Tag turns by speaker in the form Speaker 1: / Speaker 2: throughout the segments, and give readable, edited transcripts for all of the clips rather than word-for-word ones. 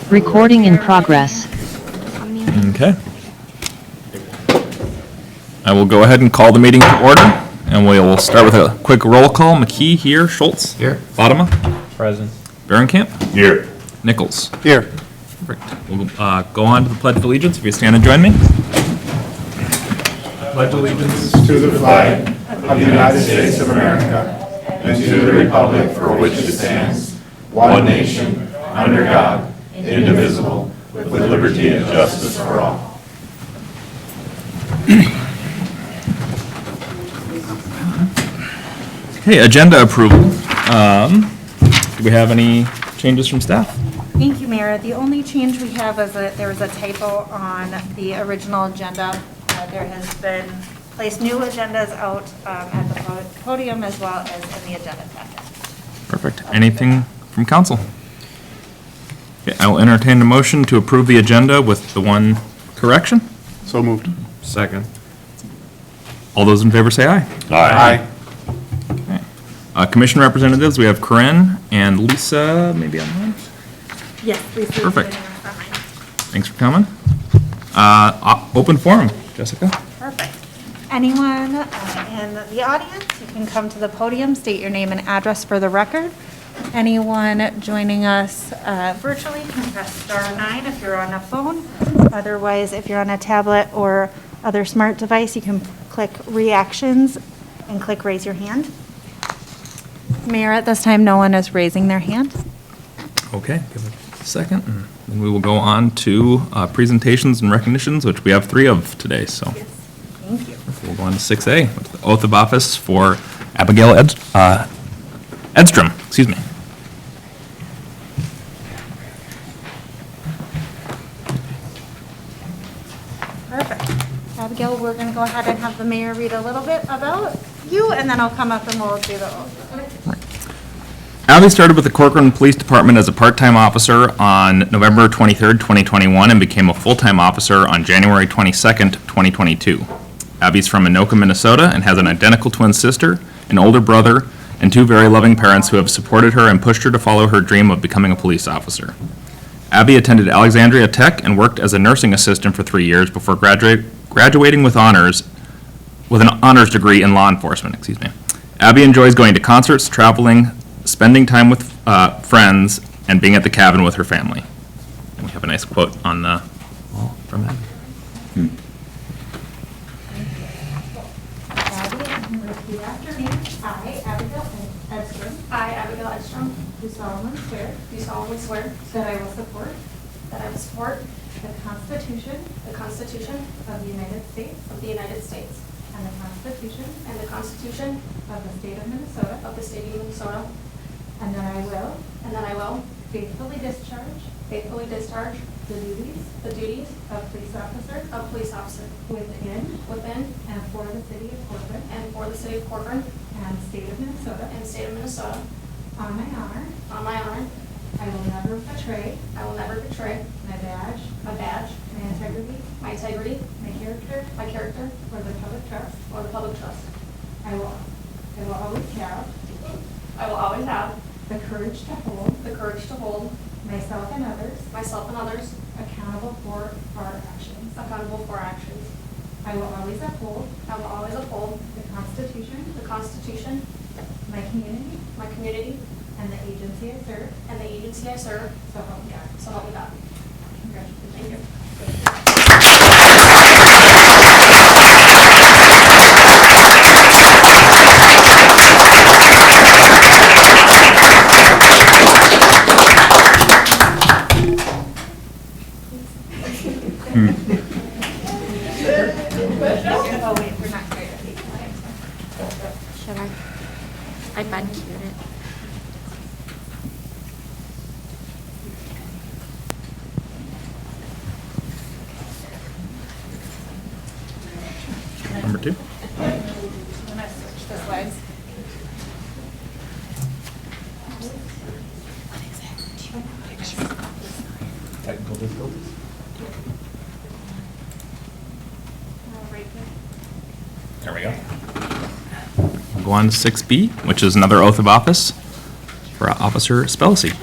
Speaker 1: Recording in progress.
Speaker 2: Okay. I will go ahead and call the meeting to order, and we'll start with a quick roll call. McKee here, Schultz.
Speaker 3: Here.
Speaker 2: Fatima.
Speaker 3: Present.
Speaker 2: Behrenkamp.
Speaker 4: Here.
Speaker 2: Nichols.
Speaker 4: Here.
Speaker 2: Perfect. We'll go on to the Pledge of Allegiance. If you stand and join me.
Speaker 4: Pledge allegiance to the flag of the United States of America and to the republic for which it stands, one nation, under God, indivisible, with liberty and justice for all.
Speaker 2: Okay, agenda approval. Do we have any changes from staff?
Speaker 5: Thank you, Mayor. The only change we have is that there was a typo on the original agenda. There has been placed new agendas out at the podium as well as in the agenda packet.
Speaker 2: Perfect. Anything from council? Okay, I will entertain a motion to approve the agenda with the one correction.
Speaker 4: So moved.
Speaker 3: Second.
Speaker 2: All those in favor say aye.
Speaker 4: Aye.
Speaker 2: Commission representatives, we have Corinne and Lisa, maybe online.
Speaker 5: Yes, please.
Speaker 2: Perfect. Thanks for coming. Open forum, Jessica.
Speaker 5: Perfect. Anyone in the audience, you can come to the podium, state your name and address for the record. Anyone joining us virtually can press *9 if you're on a phone. Otherwise, if you're on a tablet or other smart device, you can click reactions and click raise your hand. Mayor, at this time, no one is raising their hand.
Speaker 2: Okay, give it a second. And then we will go on to presentations and recognitions, which we have 3 of today, so.
Speaker 5: Yes, thank you.
Speaker 2: We'll go on to 6A, which is the oath of office for Abigail Edstrom, excuse me.
Speaker 5: Perfect. Abigail, we're going to go ahead and have the mayor read a little bit about you, and then I'll come up and we'll do the oath.
Speaker 2: Abby started with the Corcoran Police Department as a part-time officer on November 23rd, 2021, and became a full-time officer on January 22nd, 2022. Abby's from Anoka, Minnesota, and has an identical twin sister, an older brother, and 2 very loving parents who have supported her and pushed her to follow her dream of becoming a police officer. Abby attended Alexandria Tech and worked as a nursing assistant for 3 years before graduating with an honors degree in law enforcement. Abby enjoys going to concerts, traveling, spending time with friends, and being at the cabin with her family. And we have a nice quote on the wall from Abby.
Speaker 5: Abby, repeat after me. I, Abigail Edstrom.
Speaker 6: I, Abigail Edstrom,
Speaker 5: Do solemnly swear
Speaker 6: that I will support
Speaker 5: the Constitution
Speaker 6: the Constitution
Speaker 5: of the United States
Speaker 6: of the United States
Speaker 5: and the Constitution
Speaker 6: and the Constitution
Speaker 5: of the State of Minnesota,
Speaker 6: of the State of Minnesota,
Speaker 5: and that I will
Speaker 6: and that I will
Speaker 5: faithfully discharge
Speaker 6: faithfully discharge
Speaker 5: the duties
Speaker 6: the duties
Speaker 5: of police officer
Speaker 6: of police officer
Speaker 5: within
Speaker 6: and
Speaker 5: and for the city of Corcoran
Speaker 6: and for the City of Corcoran
Speaker 5: and state of Minnesota.
Speaker 6: and State of Minnesota.
Speaker 5: On my honor,
Speaker 6: On my honor,
Speaker 5: I will never betray
Speaker 6: I will never betray
Speaker 5: my badge,
Speaker 6: my badge,
Speaker 5: my integrity,
Speaker 6: my integrity,
Speaker 5: my character,
Speaker 6: or
Speaker 5: or the public trust.
Speaker 6: the public trust.
Speaker 5: I will always have
Speaker 6: I will always have
Speaker 5: the courage to hold
Speaker 6: the courage to hold
Speaker 5: myself and others
Speaker 6: myself and others
Speaker 5: accountable for our actions.
Speaker 6: accountable for our actions.
Speaker 5: I will always uphold
Speaker 6: I will always uphold
Speaker 5: the Constitution,
Speaker 6: the Constitution,
Speaker 5: my community,
Speaker 6: my community,
Speaker 5: and the agency I serve,
Speaker 6: and the agency I serve,
Speaker 5: so help me God.
Speaker 6: so help me God.
Speaker 5: Congratulations.
Speaker 6: Thank you.
Speaker 5: Oh, wait, we're not quite ready. Should I? I bud cued it.
Speaker 2: Number 2.
Speaker 5: I'm gonna switch the slides.
Speaker 3: Technical difficulties?
Speaker 2: There we go. We'll go on to 6B, which is another oath of office for Officer Spelcy.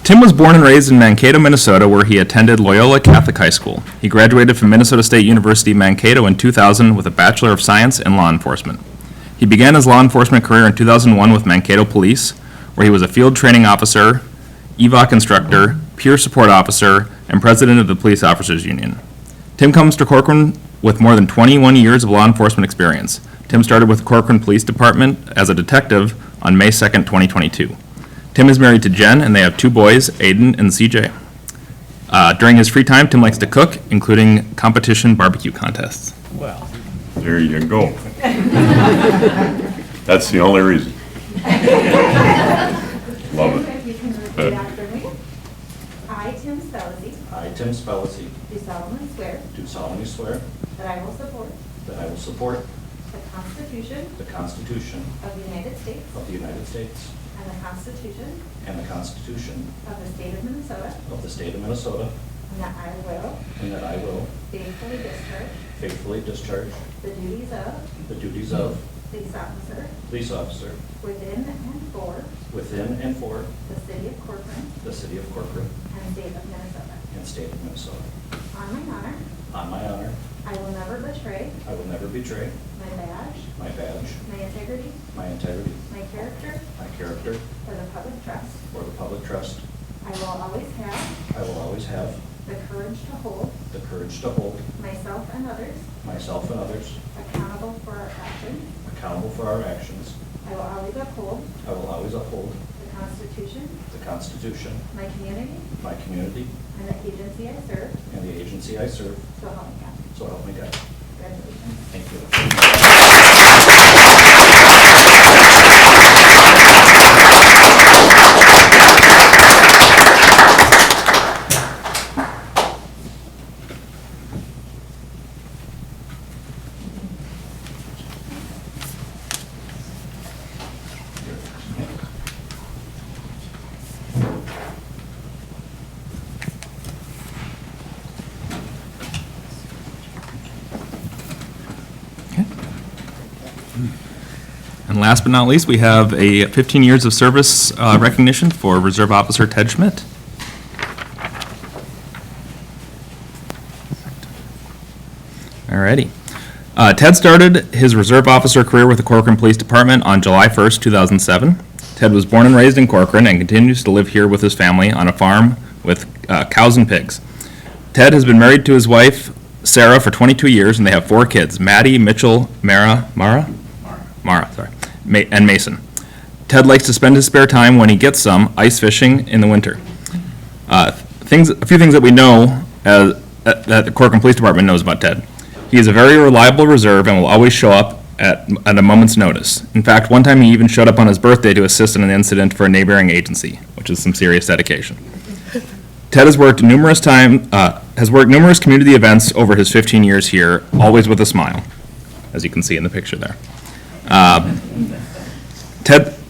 Speaker 2: Tim was born and raised in Mankato, Minnesota, where he attended Loyola Catholic High School. He graduated from Minnesota State University, Mankato in 2000 with a Bachelor of Science in Law Enforcement. He began his law enforcement career in 2001 with Mankato Police, where he was a field training officer, EVOC instructor, peer support officer, and president of the Police Officers Union. Tim comes to Corcoran with more than 21 years of law enforcement experience. Tim started with the Corcoran Police Department as a detective on May 2nd, 2022. Tim is married to Jen, and they have 2 boys, Aiden and CJ. During his free time, Tim likes to cook, including competition barbecue contests.
Speaker 3: Well,
Speaker 4: There you go. That's the only reason. Love it.
Speaker 5: You can repeat after me. I, Tim Spellacy,
Speaker 7: I, Tim Spellacy,
Speaker 5: do solemnly swear
Speaker 7: do solemnly swear
Speaker 5: that I will support
Speaker 7: that I will support
Speaker 5: the Constitution
Speaker 7: the Constitution
Speaker 5: of the United States
Speaker 7: of the United States
Speaker 5: and the Constitution
Speaker 7: and the Constitution
Speaker 5: of the State of Minnesota,
Speaker 7: of the State of Minnesota,
Speaker 5: and that I will
Speaker 7: and that I will
Speaker 5: faithfully discharge
Speaker 7: faithfully discharge
Speaker 5: the duties of
Speaker 7: the duties of
Speaker 5: police officer
Speaker 7: police officer
Speaker 5: within and for
Speaker 7: within and for
Speaker 5: the City of Corcoran
Speaker 7: the City of Corcoran
Speaker 5: and State of Minnesota.
Speaker 7: and State of Minnesota.
Speaker 5: On my honor,
Speaker 7: On my honor,
Speaker 5: I will never betray
Speaker 7: I will never betray
Speaker 5: my badge,
Speaker 7: my badge,
Speaker 5: my integrity,
Speaker 7: my integrity,
Speaker 5: my character,
Speaker 7: my character,
Speaker 5: or the public trust.
Speaker 7: or the public trust.
Speaker 5: I will always have
Speaker 7: I will always have
Speaker 5: the courage to hold
Speaker 7: the courage to hold
Speaker 5: myself and others
Speaker 7: myself and others
Speaker 5: accountable for our actions.
Speaker 7: accountable for our actions.
Speaker 5: I will always uphold
Speaker 7: I will always uphold
Speaker 5: the Constitution,
Speaker 7: the Constitution,
Speaker 5: my community,
Speaker 7: my community,
Speaker 5: and the agency I serve,
Speaker 7: and the agency I serve,
Speaker 5: so help me God.
Speaker 7: so help me God.
Speaker 5: Congratulations.
Speaker 7: Thank you.
Speaker 2: And last but not least, we have a 15 years of service recognition for Reserve Officer Ted Schmidt. Alrighty. Ted started his Reserve Officer career with the Corcoran Police Department on July 1st, 2007. Ted was born and raised in Corcoran and continues to live here with his family on a farm with cows and pigs. Ted has been married to his wife, Sarah, for 22 years, and they have 4 kids, Maddie, Mitchell, Mara, and Mason. Ted likes to spend his spare time, when he gets some, ice fishing in the winter. A few things that we know that the Corcoran Police Department knows about Ted. He is a very reliable reserve and will always show up at a moment's notice. In fact, one time he even showed up on his birthday to assist in an incident for a neighboring agency, which is some serious dedication. Ted has worked numerous community events over his 15 years here, always with a smile, as you can see in the picture there.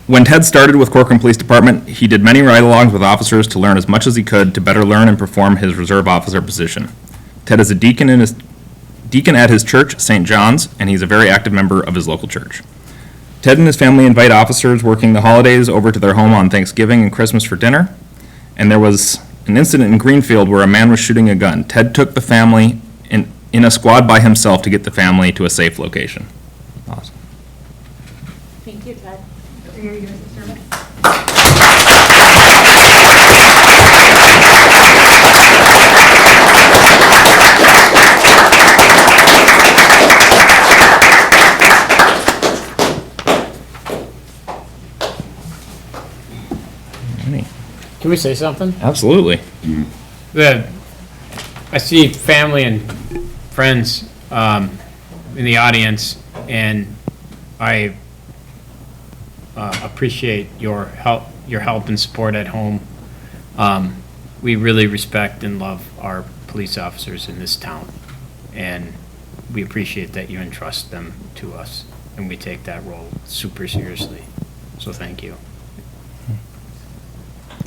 Speaker 2: When Ted started with Corcoran Police Department, he did many ride-alongs with officers to learn as much as he could to better learn and perform his reserve officer position. Ted is a deacon at his church, St. John's, and he's a very active member of his local church. Ted and his family invite officers working the holidays over to their home on Thanksgiving and Christmas for dinner, and there was an incident in Greenfield where a man was shooting a gun. Ted took the family in a squad by himself to get the family to a safe location. Awesome.
Speaker 5: Thank you, Ted, for your years of service.
Speaker 3: can we say something?
Speaker 2: Absolutely.
Speaker 3: I see family and friends in the audience, and I appreciate your help and support at home. We really respect and love our police officers in this town, and we appreciate that you entrust them to us, and we take that role super seriously. So thank you.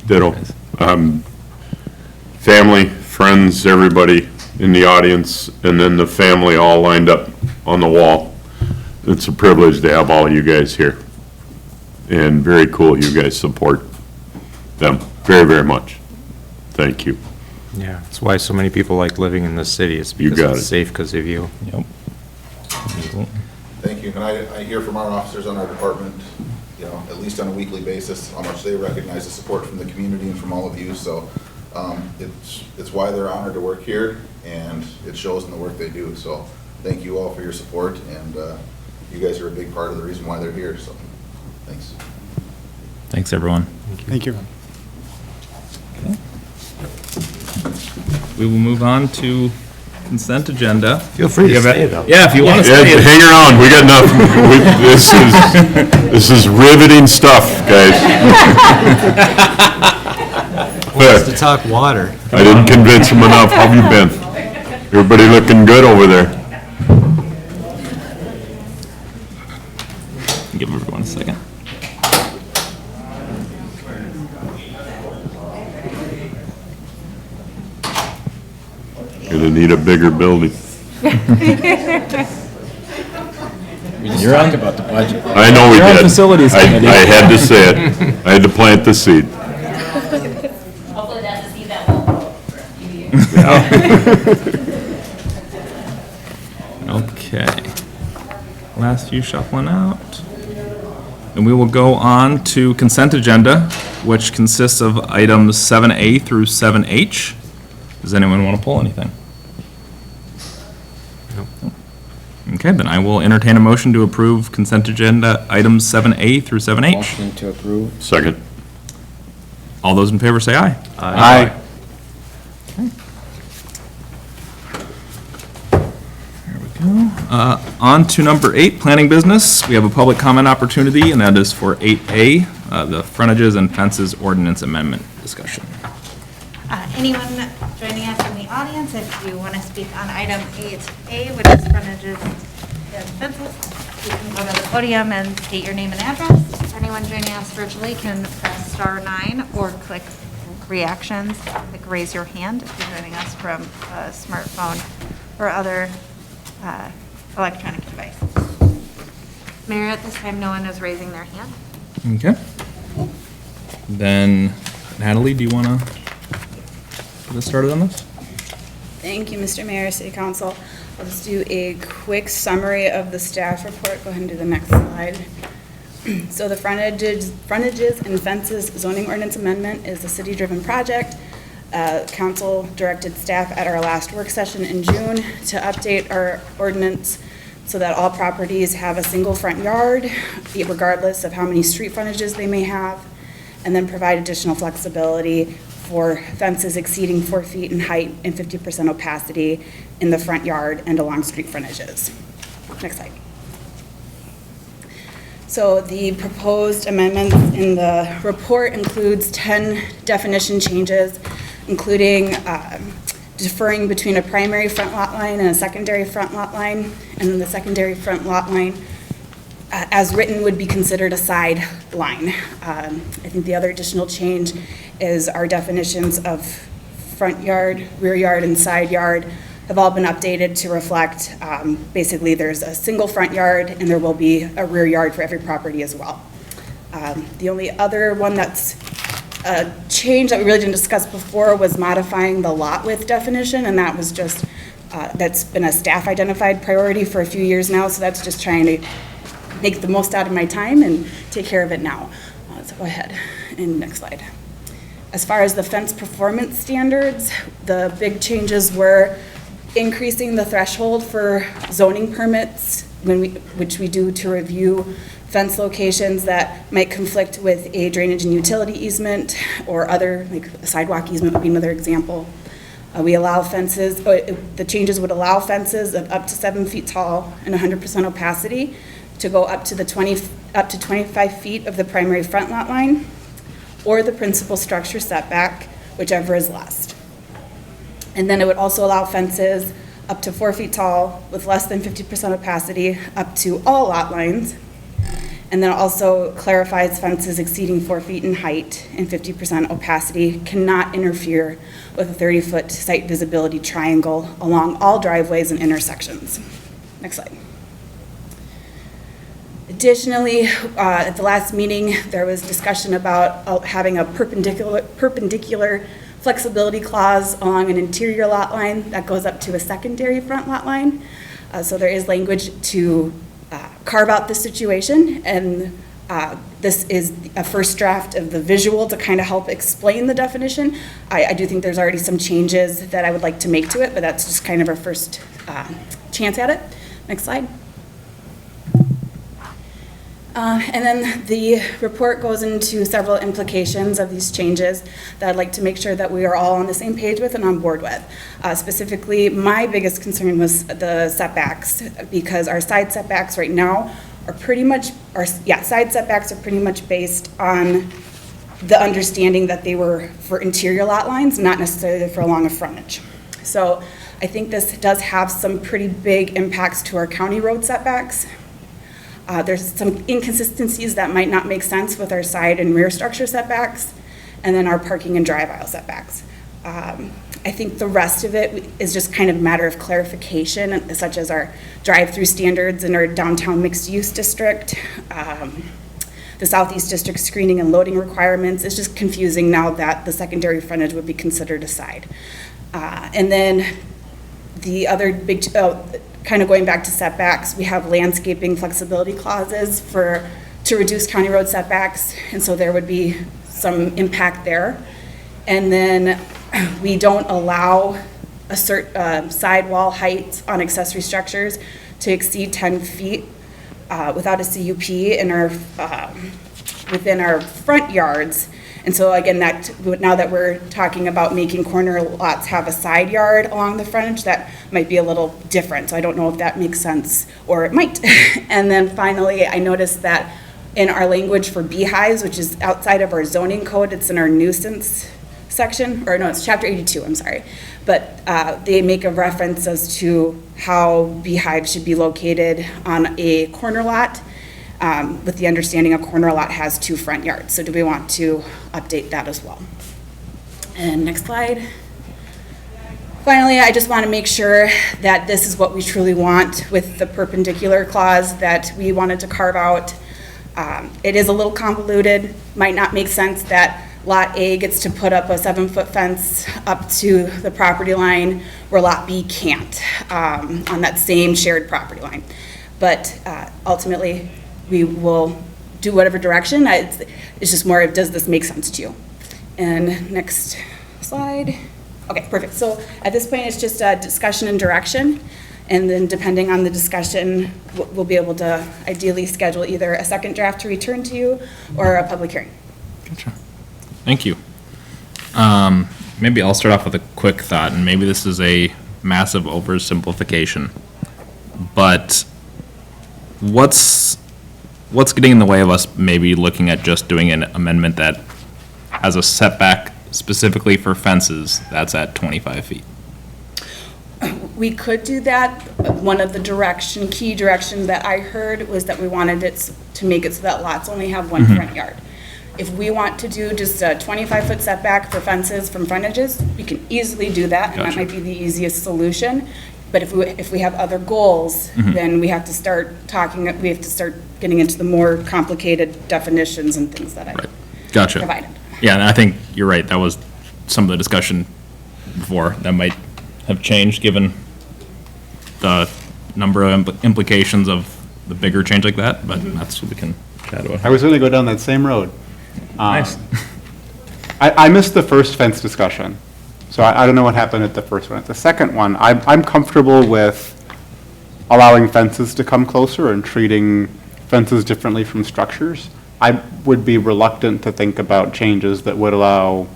Speaker 4: Ditto. Family, friends, everybody in the audience, and then the family all lined up on the wall. It's a privilege to have all you guys here. And very cool you guys support them.
Speaker 8: very, very much. Thank you.
Speaker 9: Yeah, that's why so many people like living in this city. It's
Speaker 8: You
Speaker 9: because
Speaker 8: got
Speaker 9: it's
Speaker 8: it.
Speaker 9: safe because of you.
Speaker 2: Yep.
Speaker 4: Thank you, and I hear from our officers on our department, you know, at least on a weekly basis, how much they recognize the support from the community and from all of you, so it's why they're honored to work here, and it shows in the work they do, so thank you all for your support, and you guys are a big part of the reason why they're here, so thanks.
Speaker 2: Thanks, everyone.
Speaker 10: Thank you.
Speaker 2: We will move on to consent agenda.
Speaker 9: Feel free to
Speaker 2: You have
Speaker 9: stay,
Speaker 2: a-
Speaker 9: though.
Speaker 2: Yeah, if you want to
Speaker 8: Yeah,
Speaker 2: stay.
Speaker 8: hang around, we got enough. This is riveting stuff, guys.
Speaker 9: To talk water.
Speaker 8: I didn't convince him enough. How have you been? Everybody looking good over there?
Speaker 2: Give everyone a second.
Speaker 8: Gonna need a bigger building.
Speaker 3: You're on about the budget.
Speaker 8: I know we
Speaker 2: You're on
Speaker 8: did.
Speaker 2: facilities committee.
Speaker 8: I had to say it. I had to plant the seed.
Speaker 6: Hopefully that's a seed that won't grow for a few years.
Speaker 2: Okay. Last few shuffling out. And we will go on to consent agenda, which consists of items 7A through 7H. Does anyone want to pull anything? Okay, then I will entertain a motion to approve consent agenda items 7A through 7H.
Speaker 3: Motion to approve.
Speaker 8: Second.
Speaker 2: All those in favor say aye.
Speaker 9: Aye.
Speaker 2: There we go. On to number 8, planning business. We have a public comment opportunity, and that is for 8A, the frontages and fences ordinance amendment discussion.
Speaker 5: Anyone joining us in the audience, if you want to speak on item 8A, which is frontages and fences, you can go to the podium and state your name and address. Anyone joining us virtually can press *9 or click reactions, click raise your hand if you're joining us from a smartphone or other electronic device. Mayor, at this time, no one is raising their hand.
Speaker 2: Okay. Then Natalie, do you want to get us started on this?
Speaker 11: Thank you, Mr. Mayor, City Council. I'll just do a quick summary of the staff report. Go ahead and do the next slide. So the frontages and fences zoning ordinance amendment is a city-driven project. Council directed staff at our last work session in June to update our ordinance so that all properties have a single front yard, regardless of how many street frontages they may have, and then provide additional flexibility for fences exceeding 4 feet in height and 50% opacity in the front yard and along street frontages. Next slide. So the proposed amendments in the report includes 10 definition changes, including deferring between a primary front lot line and a secondary front lot line, and then the secondary front lot line as written would be considered a side line. I think the other additional change is our definitions of front yard, rear yard, and side yard have all been updated to reflect, basically there's a single front yard and there will be a rear yard for every property as well. The only other one that's a change that we really didn't discuss before was modifying the lot width definition, and that was just, that's been a staff identified priority for a few years now, so that's just trying to make the most out of my time and take care of it now. So go ahead, and next slide. As far as the fence performance standards, the big changes were increasing the threshold for zoning permits, which we do to review fence locations that might conflict with a drainage and utility easement or other, like a sidewalk easement would be another example. We allow fences, the changes would allow fences of up to 7 feet tall and 100% opacity to go up to 25 feet of the primary front lot line or the principal structure setback, whichever is less. And then it would also allow fences up to 4 feet tall with less than 50% opacity up to all lot lines. And then also clarifies fences exceeding 4 feet in height and 50% opacity cannot interfere with a 30-foot site visibility triangle along all driveways and intersections. Next slide. Additionally, at the last meeting, there was discussion about having a perpendicular flexibility clause along an interior lot line that goes up to a secondary front lot line. So there is language to carve out this situation, and this is a first draft of the visual to kind of help explain the definition. I do think there's already some changes that I would like to make to it, but that's just kind of our first chance at it. Next slide. And then the report goes into several implications of these changes that I'd like to make sure that we are all on the same page with and on board with. Specifically, my biggest concern was the setbacks, because our side setbacks right now are pretty much, side setbacks are pretty much based on the understanding that they were for interior lot lines, not necessarily for along a frontage. So I think this does have some pretty big impacts to our county road setbacks. There's some inconsistencies that might not make sense with our side and rear structure setbacks, and then our parking and drive aisle setbacks. I think the rest of it is just kind of a matter of clarification, such as our drive-through standards in our downtown mixed-use district, the Southeast District screening and loading requirements. It's just confusing now that the secondary frontage would be considered a side. And then the other big, kind of going back to setbacks, we have landscaping flexibility clauses to reduce county road setbacks, and so there would be some impact there. And then we don't allow a sidewall height on accessory structures to exceed 10 feet without a CUP in our within our front yards. And so again, now that we're talking about making corner lots have a side yard along the frontage, that might be a little different. So I don't know if that makes sense, or it might. And then finally, I noticed that in our language for beehives, which is outside of our zoning code, it's in our nuisance section, or no, it's chapter 82, I'm sorry. But they make a reference as to how beehives should be located on a corner lot, with the understanding a corner lot has 2 front yards. So do we want to update that as well? And next slide. Finally, I just want to make sure that this is what we truly want with the perpendicular clause that we wanted to carve out. It is a little convoluted, might not make sense that Lot A gets to put up a 7-foot fence up to the property line where Lot B can't, on that same shared property line. But ultimately, we will do whatever direction. It's just more of, does this make sense to you? And next slide. Okay, perfect. So at this point, it's just a discussion and direction. And then depending on the discussion, we'll be able to ideally schedule either a second draft to return to you or a public hearing.
Speaker 2: Gotcha. Thank you. Maybe I'll start off with a quick thought, and maybe this is a massive oversimplification, but what's getting in the way of us maybe looking at just doing an amendment that has a setback specifically for fences that's at 25 feet?
Speaker 11: We could do that. One of the key directions that I heard was that we wanted it to make it so that lots only have 1 front yard. If we want to do just a 25-foot setback for fences from frontages, we can easily do that, and that might be the easiest solution. But if we have other goals, then we have to start getting into the more complicated definitions and things that I provided.
Speaker 2: Yeah, and I think you're right. That was some of the discussion before. That might have changed given the number of implications of the bigger change like that, but that's what we can chat about.
Speaker 10: I was going to go down that same road.
Speaker 2: Nice.
Speaker 10: I missed the first fence discussion, so I don't know what happened at the first one. At the second one, I'm comfortable with allowing fences to come closer and treating fences differently from structures. I would be reluctant to think about changes that would allow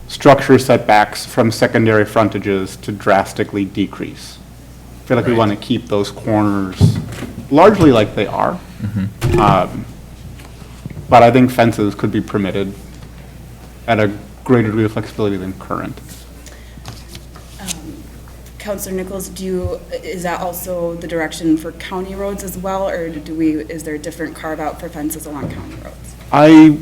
Speaker 10: structure setbacks from secondary frontages to drastically decrease. I feel like we want to keep those corners largely like they are. But I think fences could be permitted at a greater degree of flexibility than current.
Speaker 11: Councilor Nichols, is that also the direction for county roads as well, or is there a different carve out for fences along county roads?
Speaker 10: I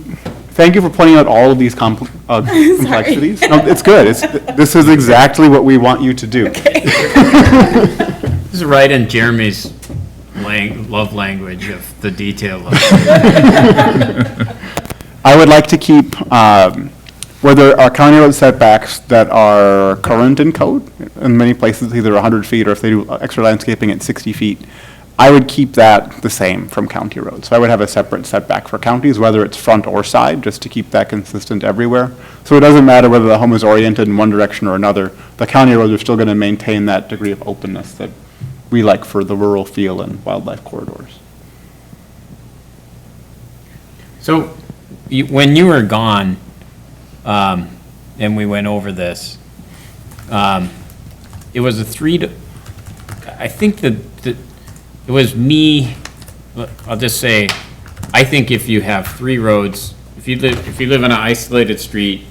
Speaker 10: thank you for pointing out all of these complexities. No, it's good. This is exactly what we want you to do.
Speaker 3: This is right in Jeremy's lane. love language of the detail of
Speaker 10: I would like to keep, where there are county road setbacks that are current in code, in many places either 100 feet, or if they do extra landscaping at 60 feet, I would keep that the same from county roads. So I would have a separate setback for counties, whether it's front or side, just to keep that consistent everywhere. So it doesn't matter whether the home is oriented in one direction or another, the county roads are still going to maintain that degree of openness that we like for the rural feel and wildlife corridors.
Speaker 3: So, when you were gone, and we went over this, it was I think that it was me, I'll just say, I think if you have 3 roads, if you live on an isolated street,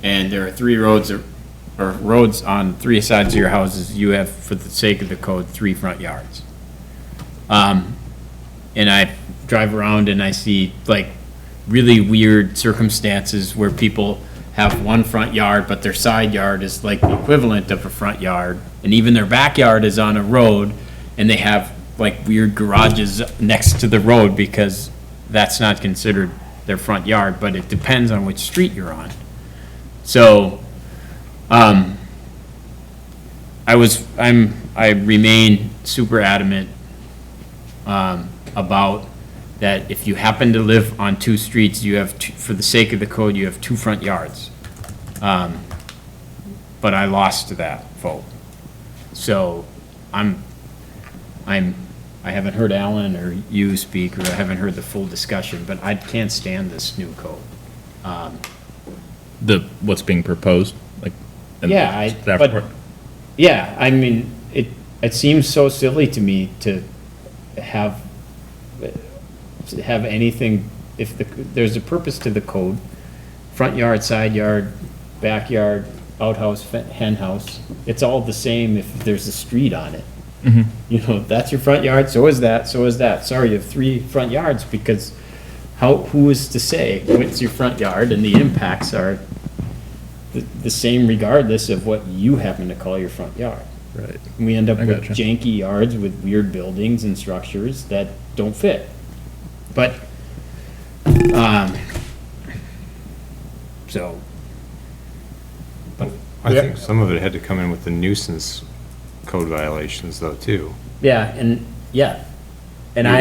Speaker 3: and there are 3 roads or roads on 3 sides of your houses, you have, for the sake of the code, 3 front yards. And I drive around and I see like really weird circumstances where people have 1 front yard, but their side yard is like the equivalent of a front yard, and even their backyard is on a road, and they have like weird garages next to the road because that's not considered their front yard, but it depends on which street you're on. So, I remain super adamant, about that if you happen to live on 2 streets, you have, for the sake of the code, you have 2 front yards. But I lost that vote. So, I haven't heard Alan or you speak, or I haven't heard the full discussion, but I can't stand this new code.
Speaker 2: What's being proposed, like? in the
Speaker 3: Yeah,
Speaker 2: staff
Speaker 3: but,
Speaker 2: report?
Speaker 3: yeah, I mean, it seems so silly to me to have anything, if there's a purpose to the code, front yard, side yard, backyard, outhouse, hen house, it's all the same if there's a street on it. You know, that's your front yard, so is that, so is that. Sorry, you have 3 front yards, because who is to say what's your front yard, and the impacts are the same regardless of what you happen to call your front yard.
Speaker 2: Right.
Speaker 3: And we end up
Speaker 2: I
Speaker 3: with
Speaker 2: gotcha.
Speaker 3: janky yards with weird buildings and structures that don't fit. But, so.
Speaker 9: I think some of it had to come in with the nuisance code violations though, too.
Speaker 3: Yeah, and
Speaker 8: It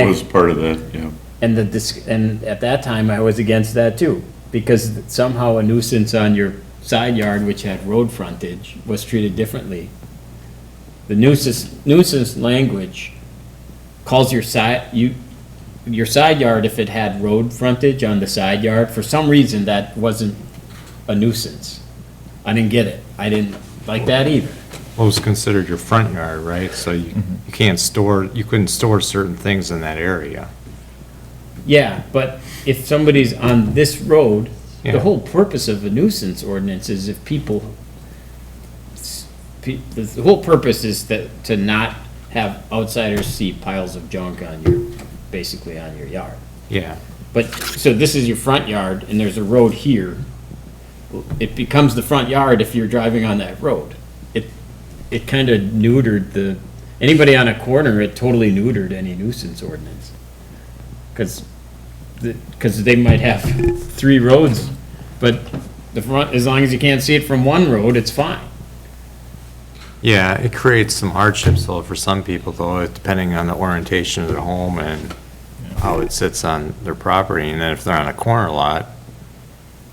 Speaker 8: was part of that, yeah.
Speaker 3: and at that time, I was against that too, because somehow a nuisance on your side yard, which had road frontage, was treated differently. The nuisance language calls your side yard, if it had road frontage on the side yard, for some reason, that wasn't a nuisance. I didn't get it. I didn't like that either.
Speaker 9: Well, it was considered your front yard, right? So you couldn't store certain things in that area.
Speaker 3: Yeah, but if somebody's on this road,
Speaker 9: Yeah.
Speaker 3: the whole purpose of a nuisance ordinance is if the whole purpose is to not have outsiders see piles of junk basically on your yard.
Speaker 9: Yeah.
Speaker 3: But, so this is your front yard, and there's a road here. It becomes the front yard if you're driving on that road. It kind of neutered anybody on a corner, it totally neutered any nuisance ordinance. Because they might have 3 roads, but the front, as long as you can't see it from one road, it's fine.
Speaker 9: Yeah, it creates some hardships though for some people though, depending on the orientation of their home and how it sits on their property. And then if they're on a corner lot,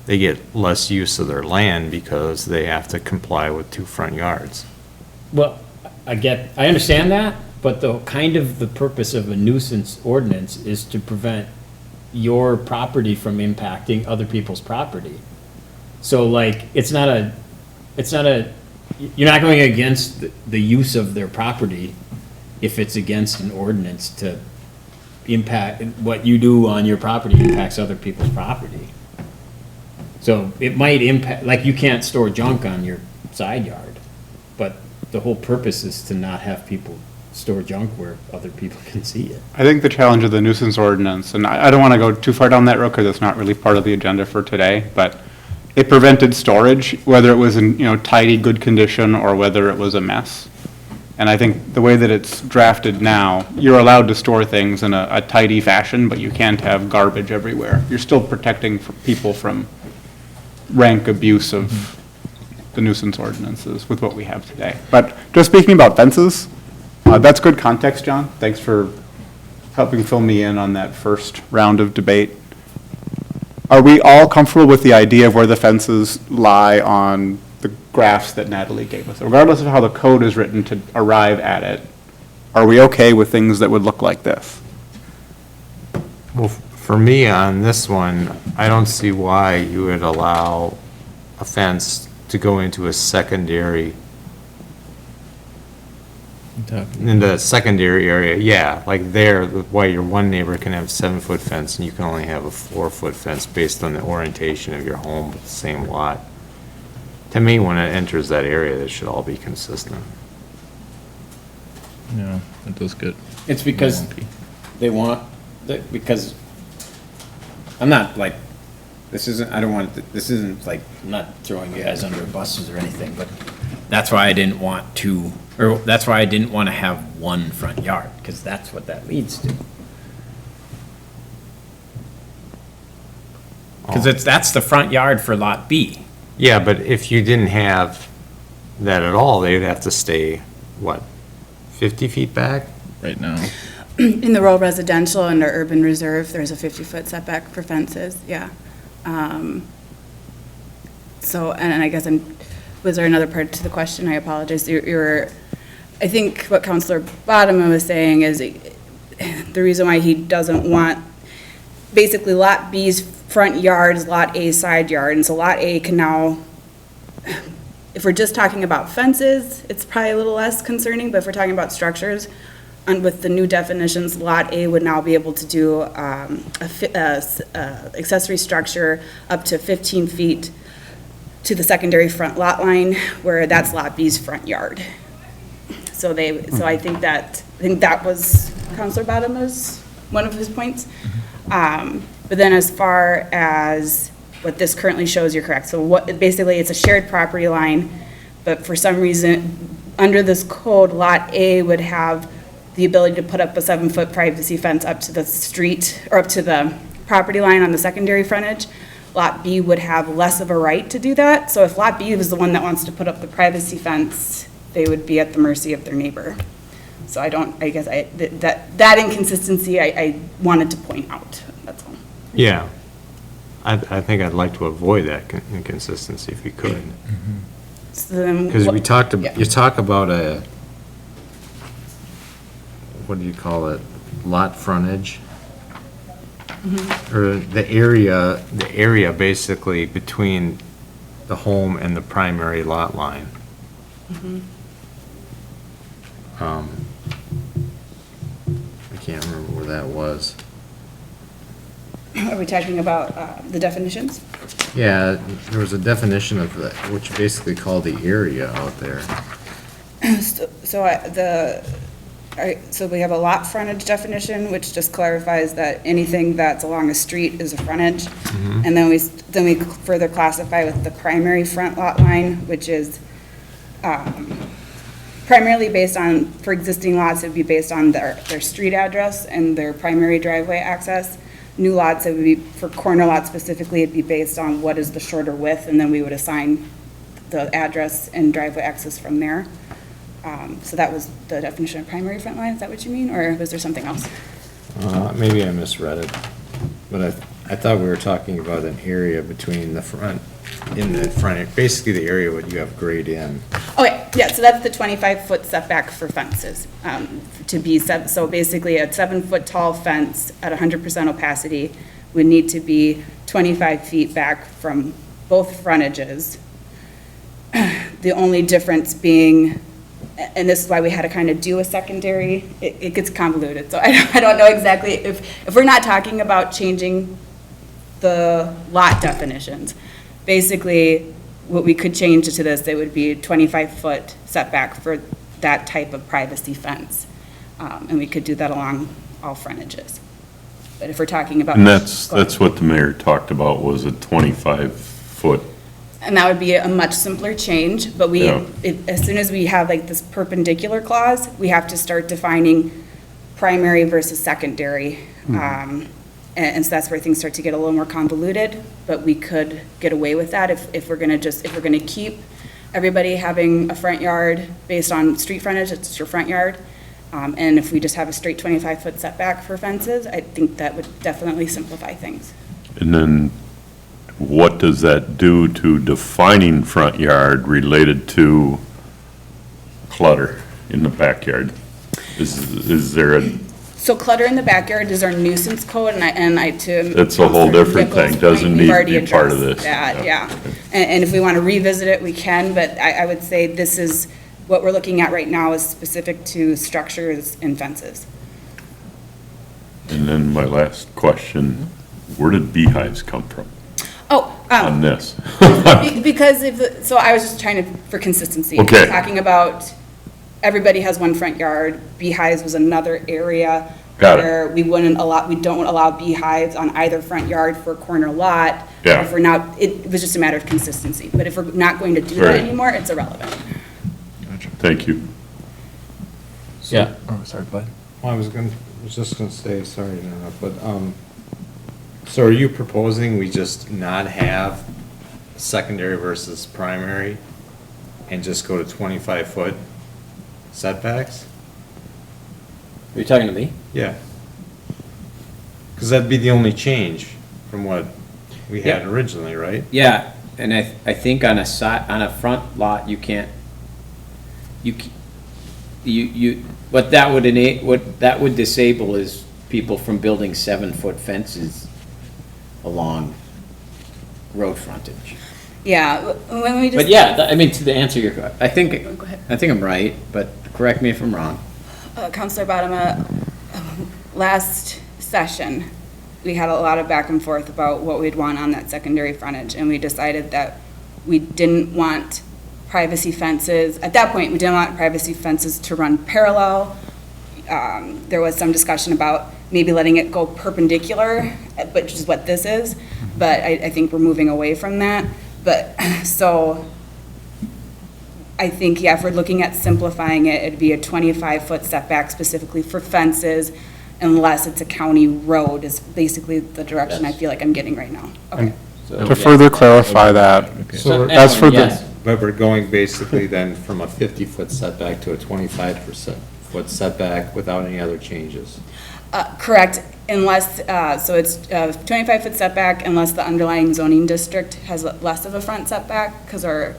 Speaker 9: they get less use of their land because they have to comply with 2 front yards.
Speaker 3: Well, I understand that, but the purpose of a nuisance ordinance is to prevent your property from impacting other people's property. So like, you're not going against the use of their property if it's against an ordinance to impact, what you do on your property impacts other people's property. So it might impact, like you can't store junk on your side yard, but the whole purpose is to not have people store junk where other people can see it.
Speaker 10: I think the challenge of the nuisance ordinance, and I don't want to go too far down that road because it's not really part of the agenda for today, but it prevented storage, whether it was in, tidy, good condition, or whether it was a mess. And I think the way that it's drafted now, you're allowed to store things in a tidy fashion, but you can't have garbage everywhere. You're still protecting people from rank abuse of the nuisance ordinances with what we have today. But just speaking about fences, that's good context, John. Thanks for helping fill me in on that first round of debate. Are we all comfortable with the idea of where the fences lie on the graphs that Natalie gave us? Regardless of how the code is written to arrive at it, are we okay with things that would look like this?
Speaker 9: Well, for me on this one, I don't see why you would allow a fence to go into a secondary, in the secondary area, yeah, like there, why your one neighbor can have 7-foot fence and you can only have a 4-foot fence based on the orientation of your home with the same lot. To me, when it enters that area, they should all be consistent.
Speaker 2: Yeah, that does good.
Speaker 3: It's because they want, because I'm not like, this isn't, I don't want, this isn't like, I'm not throwing you guys under buses or anything, but that's why I didn't want to, or that's why I didn't want to have one front yard, because that's what that leads to. Because that's the front yard for Lot B.
Speaker 9: Yeah, but if you didn't have that at all, they would have to stay, what, 50 feet back?
Speaker 2: Right now.
Speaker 11: In the rural residential and our urban reserve, there's a 50-foot setback for fences, yeah. So, and I guess was there another part to the question? I apologize. I think what Counselor Bottom was saying is the reason why he doesn't want, basically Lot B's front yard is Lot A's side yard, and so Lot A can now, if we're just talking about fences, it's probably a little less concerning, but if we're talking about structures, and with the new definitions, Lot A would now be able to do accessory structure up to 15 feet to the secondary front lot line, where that's Lot B's front yard. So I think that was Counselor Bottom's one of his points. But then as far as what this currently shows, you're correct. So basically it's a shared property line, but for some reason, under this code, Lot A would have the ability to put up a 7-foot privacy fence up to the street, or up to the property line on the secondary frontage. Lot B would have less of a right to do that. So if Lot B was the one that wants to put up the privacy fence, they would be at the mercy of their neighbor. So that inconsistency I wanted to point out, that's all.
Speaker 9: Yeah. I think I'd like to avoid that inconsistency if we could. Because we talked about, you talk about a, what do you call it, lot frontage? Or the area basically between the home and the primary lot line. I can't remember where that was.
Speaker 11: Are we talking about the definitions?
Speaker 9: Yeah, there was a definition of that, which basically called the area out there.
Speaker 11: So we have a lot frontage definition, which just clarifies that anything that's along a street is a frontage. And then we further classify with the primary front lot line, which is primarily based on, for existing lots, it would be based on their street address and their primary driveway access. New lots, it would be, for corner lots specifically, it'd be based on what is the shorter width, and then we would assign the address and driveway access from there. So that was the definition of primary front line, is that what you mean, or was there something else?
Speaker 9: Maybe I misread it, but I thought we were talking about an area between the front, in the front, basically the area where you have grade in.
Speaker 11: Okay, yeah, so that's the 25-foot setback for fences, to be set. So basically a 7-foot tall fence at 100% opacity would need to be 25 feet back from both frontages. The only difference being, and this is why we had to kind of do a secondary, it gets convoluted, so I don't know exactly, if we're not talking about changing the lot definitions, basically what we could change to this, it would be 25-foot setback for that type of privacy fence. And we could do that along all frontages. But if we're talking about.
Speaker 8: And that's what the mayor talked about, was a 25-foot
Speaker 11: And that would be a much simpler change, but
Speaker 8: Yeah.
Speaker 11: as soon as we have like this perpendicular clause, we have to start defining primary versus secondary. And so that's where things start to get a little more convoluted, but we could get away with that if we're gonna keep everybody having a front yard based on street frontage, it's your front yard. And if we just have a straight 25-foot setback for fences, I think that would definitely simplify things.
Speaker 8: And then what does that do to defining front yard related to clutter in the backyard? Is there a,
Speaker 11: So clutter in the backyard is our nuisance code, and I to.
Speaker 8: That's a whole different thing.
Speaker 11: Nichols'
Speaker 8: Doesn't
Speaker 11: point,
Speaker 8: need
Speaker 11: we've
Speaker 8: to
Speaker 11: already
Speaker 8: be part of
Speaker 11: addressed
Speaker 8: this.
Speaker 11: that,
Speaker 8: Yeah.
Speaker 11: yeah. And if we want to revisit it, we can, but I would say this is, what we're looking at right now is specific to structures and fences.
Speaker 8: and then my last question, where did beehives come from
Speaker 11: Oh,
Speaker 8: on this?
Speaker 11: because so I was just trying to, for consistency.
Speaker 8: Okay.
Speaker 11: Talking about, everybody has one front yard, beehives was another area.
Speaker 8: Got it.
Speaker 11: Where we don't allow beehives on either front yard for a corner lot.
Speaker 8: Yeah.
Speaker 11: If we're not, it was just a matter of consistency, but if we're not going to do that
Speaker 8: Right.
Speaker 11: anymore, it's irrelevant.
Speaker 8: Thank you.
Speaker 2: Yeah. Oh, sorry, bud.
Speaker 9: Well, I was just gonna say, sorry to interrupt, but, so are you proposing we just not have secondary versus primary and just go to 25-foot setbacks?
Speaker 3: Are you talking to me?
Speaker 9: Yeah. Because that'd be the only change from what we had
Speaker 3: Yeah.
Speaker 9: originally, right?
Speaker 3: Yeah, and I think on a front lot, you can't, what that would disable is people from building 7-foot fences along road frontage.
Speaker 11: Yeah, when we just.
Speaker 3: But yeah, I mean, to answer your, I think
Speaker 11: ahead.
Speaker 3: I'm right, but correct me if I'm wrong.
Speaker 11: Counselor Bottoма, last session, we had a lot of back and forth about what we'd want on that secondary frontage, and we decided that we didn't want privacy fences. At that point, we didn't want privacy fences to run parallel. There was some discussion about maybe letting it go perpendicular, which is what this is, but I think we're moving away from that. But, so, I think, yeah, if we're looking at simplifying it, it'd be a 25-foot setback specifically for fences, unless it's a county road, is basically the direction I feel like I'm getting right now. Okay.
Speaker 10: To further clarify that,
Speaker 9: So
Speaker 10: that's for
Speaker 3: Yes.
Speaker 10: the,
Speaker 9: But we're going basically then from a 50-foot setback to a 25-foot setback without any other changes.
Speaker 11: Correct, unless, so it's 25-foot setback unless the underlying zoning district has less of a front setback, because our.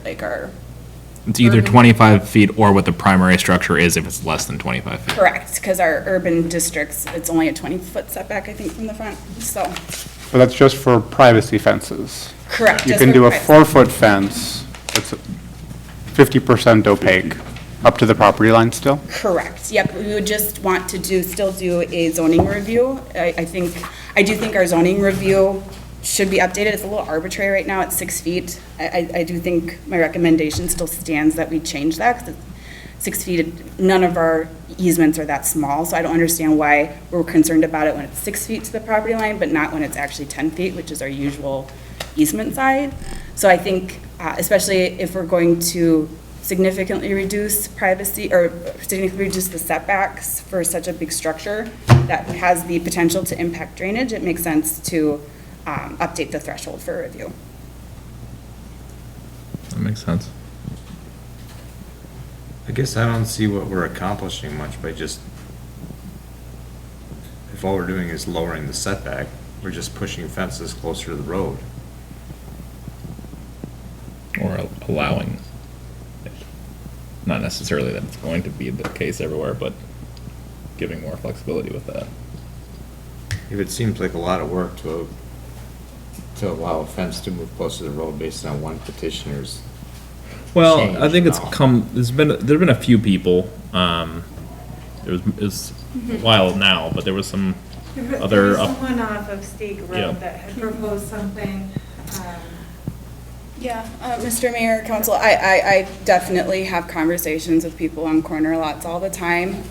Speaker 2: It's either 25 feet or what the primary structure is if it's less than 25 feet.
Speaker 11: Correct, because our urban districts, it's only a 20-foot setback, I think, from the front, so,
Speaker 10: but that's just for privacy fences.
Speaker 11: correct.
Speaker 10: You
Speaker 11: just
Speaker 10: can
Speaker 11: for
Speaker 10: do a
Speaker 11: privacy.
Speaker 10: 4-foot fence that's 50% opaque, up to the property line still?
Speaker 11: Correct, yep, we would just want to still do a zoning review. I do think our zoning review should be updated. It's a little arbitrary right now at 6 feet. I do think my recommendation still stands that we change that, because 6 feet, none of our easements are that small, so I don't understand why we're concerned about it when it's 6 feet to the property line, but not when it's actually 10 feet, which is our usual easement side. So I think, especially if we're going to significantly reduce privacy, or significantly reduce the setbacks for such a big structure that has the potential to impact drainage, it makes sense to update the threshold for review.
Speaker 2: That makes sense.
Speaker 9: I guess I don't see what we're accomplishing much by just, if all we're doing is lowering the setback, we're just pushing fences closer to the road.
Speaker 2: Or allowing, not necessarily that it's going to be the case everywhere, but giving more flexibility with that.
Speaker 9: If it seems like a lot of work to allow a fence to move closer to the road based on one petitioner's.
Speaker 2: Well, I think it's
Speaker 9: change
Speaker 2: there've been a few people, it's a while now, but there was some
Speaker 5: There
Speaker 2: other
Speaker 5: was
Speaker 2: up.
Speaker 5: someone off of State
Speaker 2: Yeah.
Speaker 5: Road that had proposed something.
Speaker 11: Yeah, Mr. Mayor, Council, I definitely have conversations with people on corner lots all the time.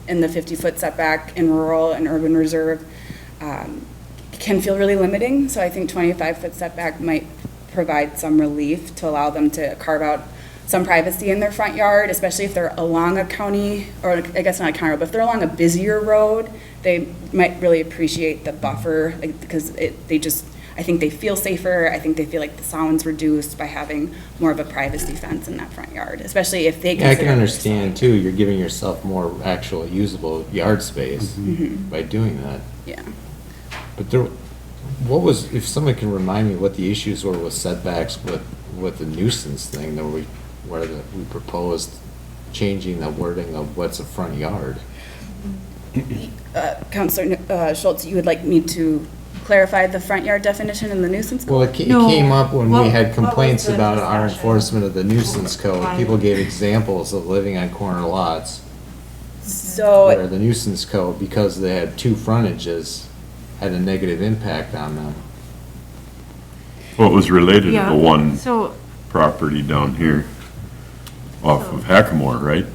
Speaker 11: In the 50-foot setback in rural and urban reserve can feel really limiting, so I think 25-foot setback might provide some relief to allow them to carve out some privacy in their front yard, especially if they're along a county, or I guess not a county road, but if they're along a busier road, they might really appreciate the buffer, like, because I think they feel safer. I think they feel like the sound's reduced by having more of a privacy fence in that front yard, especially if they
Speaker 9: Yeah, I can
Speaker 11: consider-
Speaker 9: understand too, you're giving yourself more actual usable yard space by doing that.
Speaker 11: Yeah.
Speaker 9: But there, what was, if someone can remind me what the issues were with setbacks with the nuisance thing that we proposed changing the wording of what's a front yard.
Speaker 11: Counselor Schultz, you would like me to clarify the front yard definition in the nuisance code?
Speaker 9: Well, it came up when we had complaints about our enforcement of the nuisance code. People gave examples of living on corner lots where
Speaker 11: So,
Speaker 9: the nuisance code, because they had two frontages, had a negative impact on them.
Speaker 8: Well, it was related
Speaker 5: Yeah,
Speaker 8: to one
Speaker 5: so,
Speaker 8: property down here off of Hackamore, right?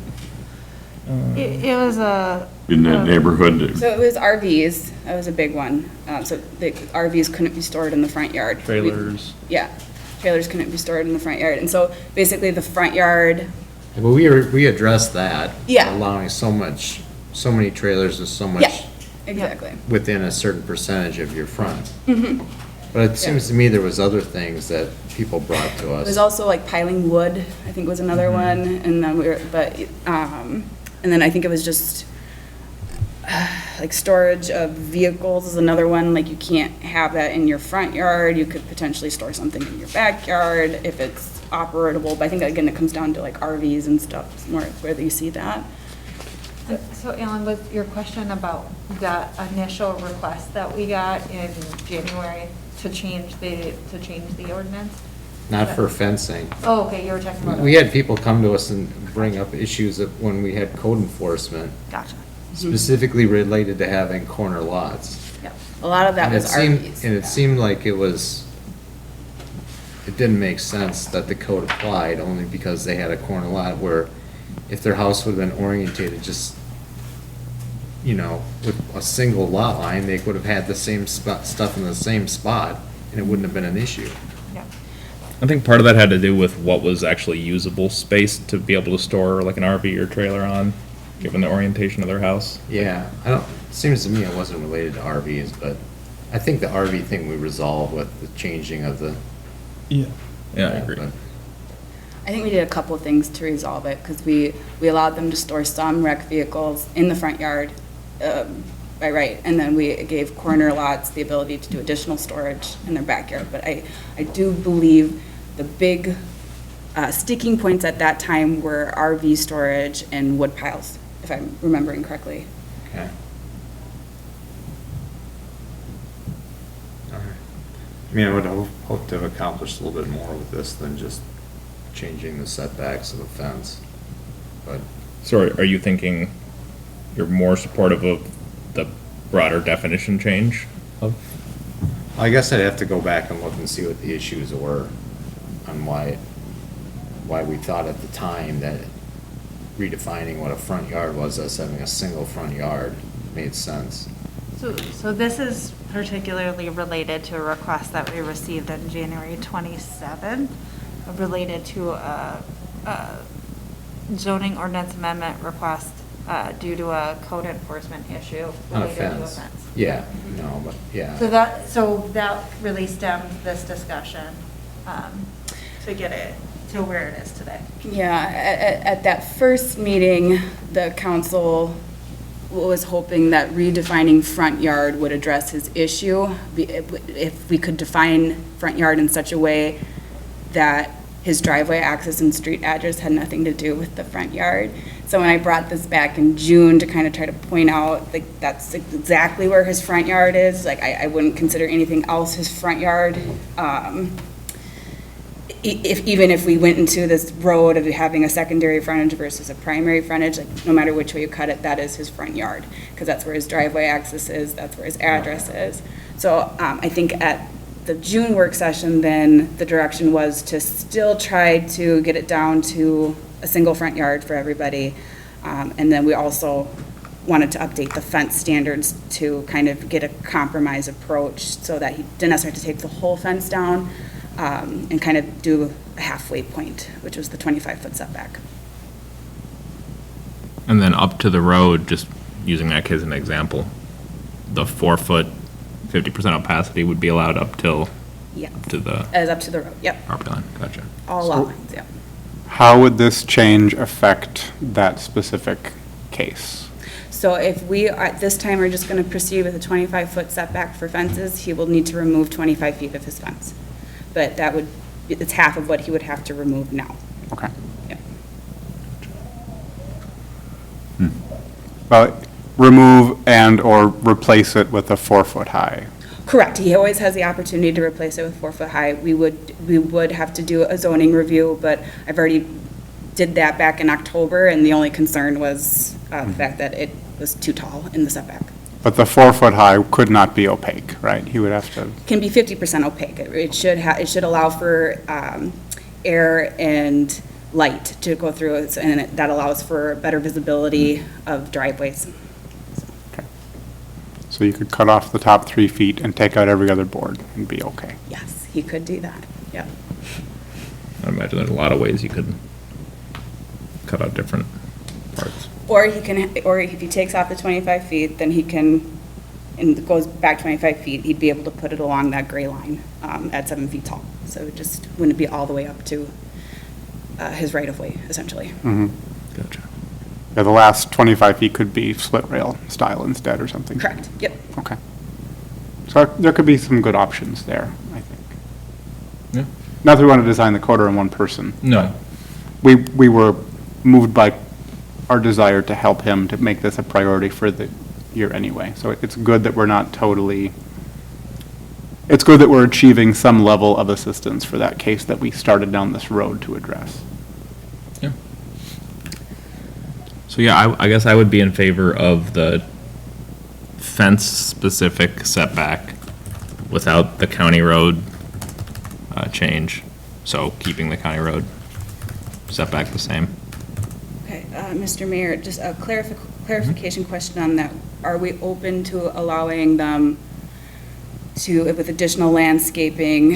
Speaker 5: it was a.
Speaker 8: In that neighborhood.
Speaker 11: so it was RVs, that was a big one. So the RVs couldn't be stored in the front yard.
Speaker 2: Trailers.
Speaker 11: Yeah, trailers couldn't be stored in the front yard. And so basically the front yard,
Speaker 9: But we addressed that.
Speaker 11: Yeah.
Speaker 9: Allowing so many trailers and so
Speaker 11: yeah,
Speaker 9: much
Speaker 11: exactly.
Speaker 9: within a certain percentage of your front. But it seems to me there was other things that people brought to
Speaker 11: It was
Speaker 9: us.
Speaker 11: also like piling wood, I think was another one, and then and then I think it was just, like storage of vehicles is another one, like you can't have that in your front yard, you could potentially store something in your backyard if it's operable, but I think again, it comes down to like RVs and stuff, it's more where you see that.
Speaker 5: So Alan, was your question about that initial request that we got in January to change the ordinance?
Speaker 9: Not for fencing.
Speaker 5: Oh, okay, you were talking about.
Speaker 9: We had people come to us and bring up issues of when we had code enforcement,
Speaker 5: Gotcha.
Speaker 9: specifically related to having corner lots.
Speaker 11: Yeah, a lot of that
Speaker 9: And
Speaker 11: was RVs.
Speaker 9: it seemed like it didn't make sense that the code applied only because they had a corner lot, where if their house would have been orientated just, with a single lot line, they would have had the same stuff in the same spot, and it wouldn't have been an issue.
Speaker 5: Yeah.
Speaker 2: I think part of that had to do with what was actually usable space to be able to store like an RV or trailer on, given the orientation of their house.
Speaker 9: Yeah, it seems to me it wasn't related to RVs, but I think the RV thing we resolved with the changing of the.
Speaker 2: Yeah, I agree.
Speaker 9: but-
Speaker 11: I think we did a couple of things to resolve it, because we allowed them to store some rec vehicles in the front yard, by right, and then we gave corner lots the ability to do additional storage in their backyard. But I do believe the big sticking points at that time were RV storage and wood piles, if I'm remembering correctly.
Speaker 9: Okay. All right. I mean, I would hope to have accomplished a little bit more with this than just changing the setbacks of the fence, but.
Speaker 2: So are you thinking you're more supportive of the broader definition change of?
Speaker 9: I guess I'd have to go back and look and see what the issues were on why we thought at the time that redefining what a front yard was as having a single front yard made sense.
Speaker 5: So this is particularly related to a request that we received on January 27th, related to a zoning ordinance amendment request due to a code enforcement issue
Speaker 9: On a
Speaker 5: related to a
Speaker 9: fence.
Speaker 5: fence.
Speaker 9: Yeah, no, but, yeah.
Speaker 5: So that really stemmed this discussion to get it to where it is today.
Speaker 11: Yeah, at that first meeting, the council was hoping that redefining front yard would address his issue. If we could define front yard in such a way that his driveway access and street address had nothing to do with the front yard. So when I brought this back in June to kind of try to point out, like, that's exactly where his front yard is, like, I wouldn't consider anything else his front yard. Even if we went into this road of having a secondary frontage versus a primary frontage, like, no matter which way you cut it, that is his front yard, because that's where his driveway access is, that's where his address is. So I think at the June work session, then the direction was to still try to get it down to a single front yard for everybody. And then we also wanted to update the fence standards to kind of get a compromise approach so that he didn't necessarily have to take the whole fence down, and kind of do a halfway point, which was the 25-foot setback.
Speaker 2: And then up to the road, just using that as an example, the 4-foot, 50% opacity would be allowed up till,
Speaker 11: Yeah,
Speaker 2: up to the
Speaker 11: as up to the road, yep,
Speaker 2: property line. Gotcha.
Speaker 11: all lot lines, yep.
Speaker 10: How would this change affect that specific case?
Speaker 11: So if we, at this time, are just going to proceed with a 25-foot setback for fences, he will need to remove 25 feet of his fence. But that would, it's half of what he would have to remove now.
Speaker 10: Okay.
Speaker 11: Yep.
Speaker 10: Well, remove and/or replace it with a 4-foot high.
Speaker 11: Correct, he always has the opportunity to replace it with 4-foot high. We would have to do a zoning review, but I've already did that back in October, and the only concern was the fact that it was too tall in the setback.
Speaker 10: But the 4-foot high could not be opaque, right? He would have to,
Speaker 11: Can be 50% opaque. It should allow for air and light to go through, and that allows for better visibility of driveways.
Speaker 10: so you could cut off the top 3 feet and take out every other board and be okay.
Speaker 11: Yes, he could do that, yep.
Speaker 2: I imagine there's a lot of ways you could cut out different parts.
Speaker 11: Or he can, or if he takes off the 25 feet, then he can, and it goes back 25 feet, he'd be able to put it along that gray line at 7 feet tall. So it just wouldn't be all the way up to his right-of-way, essentially.
Speaker 2: Gotcha.
Speaker 10: Yeah, the last 25 feet could be split rail style instead or something.
Speaker 11: Correct, yep.
Speaker 10: Okay. So there could be some good options there, I think.
Speaker 2: Yeah.
Speaker 10: Not that we want to design the quarter in one person.
Speaker 2: No.
Speaker 10: We were moved by our desire to help him to make this a priority for the year anyway. So it's good that we're not totally, it's good that we're achieving some level of assistance for that case that we started down this road to address.
Speaker 2: Yeah. So yeah, I guess I would be in favor of the fence-specific setback without the county road change. So keeping the county road setback the same.
Speaker 11: Okay, Mr. Mayor, just a clarification question on that. Are we open to allowing them to, with additional landscaping,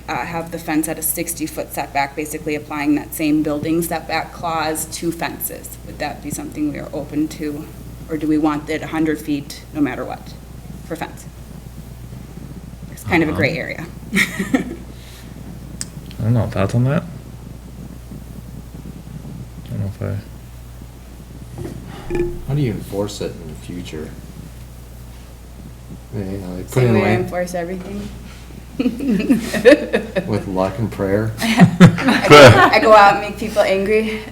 Speaker 11: have the fence at a 60-foot setback, basically applying that same building setback clause to fences? Would that be something we are open to, or do we want it 100 feet no matter what for fence? It's kind of a gray area.
Speaker 2: I don't know, thoughts on that? I don't know if I...
Speaker 9: How do you enforce it in the future? You know, they put
Speaker 11: Same
Speaker 9: in
Speaker 11: way I
Speaker 9: land
Speaker 11: enforce everything.
Speaker 9: with luck and prayer.
Speaker 11: I go out and make people angry.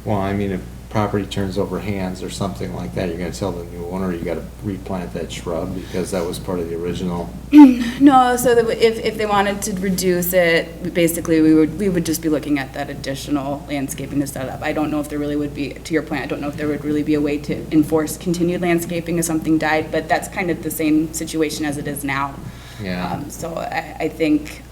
Speaker 9: Well, I mean, if property turns over hands or something like that, you're gonna tell the new owner you gotta replant that shrub because that was part of the original.
Speaker 11: No, so that if they wanted to reduce it, basically, we would just be looking at that additional landscaping to set up. I don't know if there really would be, to your point, I don't know if there would really be a way to enforce continued landscaping if something died, but that's kind of the same situation as it is now.
Speaker 9: Yeah.
Speaker 11: So I think,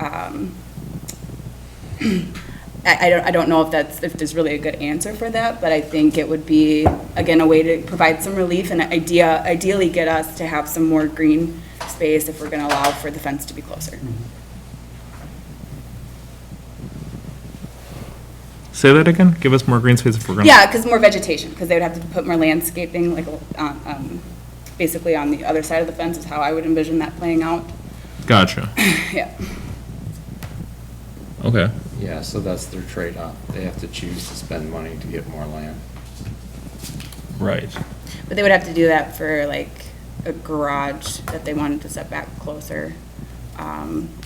Speaker 11: I don't know if there's really a good answer for that, but I think it would be, again, a way to provide some relief and ideally get us to have some more green space if we're going to allow for the fence to be closer.
Speaker 2: Say that again? Give us more green space if we're gonna...
Speaker 11: Yeah, because more vegetation, because they would have to put more landscaping, like, basically on the other side of the fence is how I would envision that playing out.
Speaker 2: Gotcha.
Speaker 11: Yeah.
Speaker 2: Okay.
Speaker 9: Yeah, so that's their trade-off. They have to choose to spend money to get more land.
Speaker 2: Right.
Speaker 11: But they would have to do that for like a garage that they wanted to set back closer. I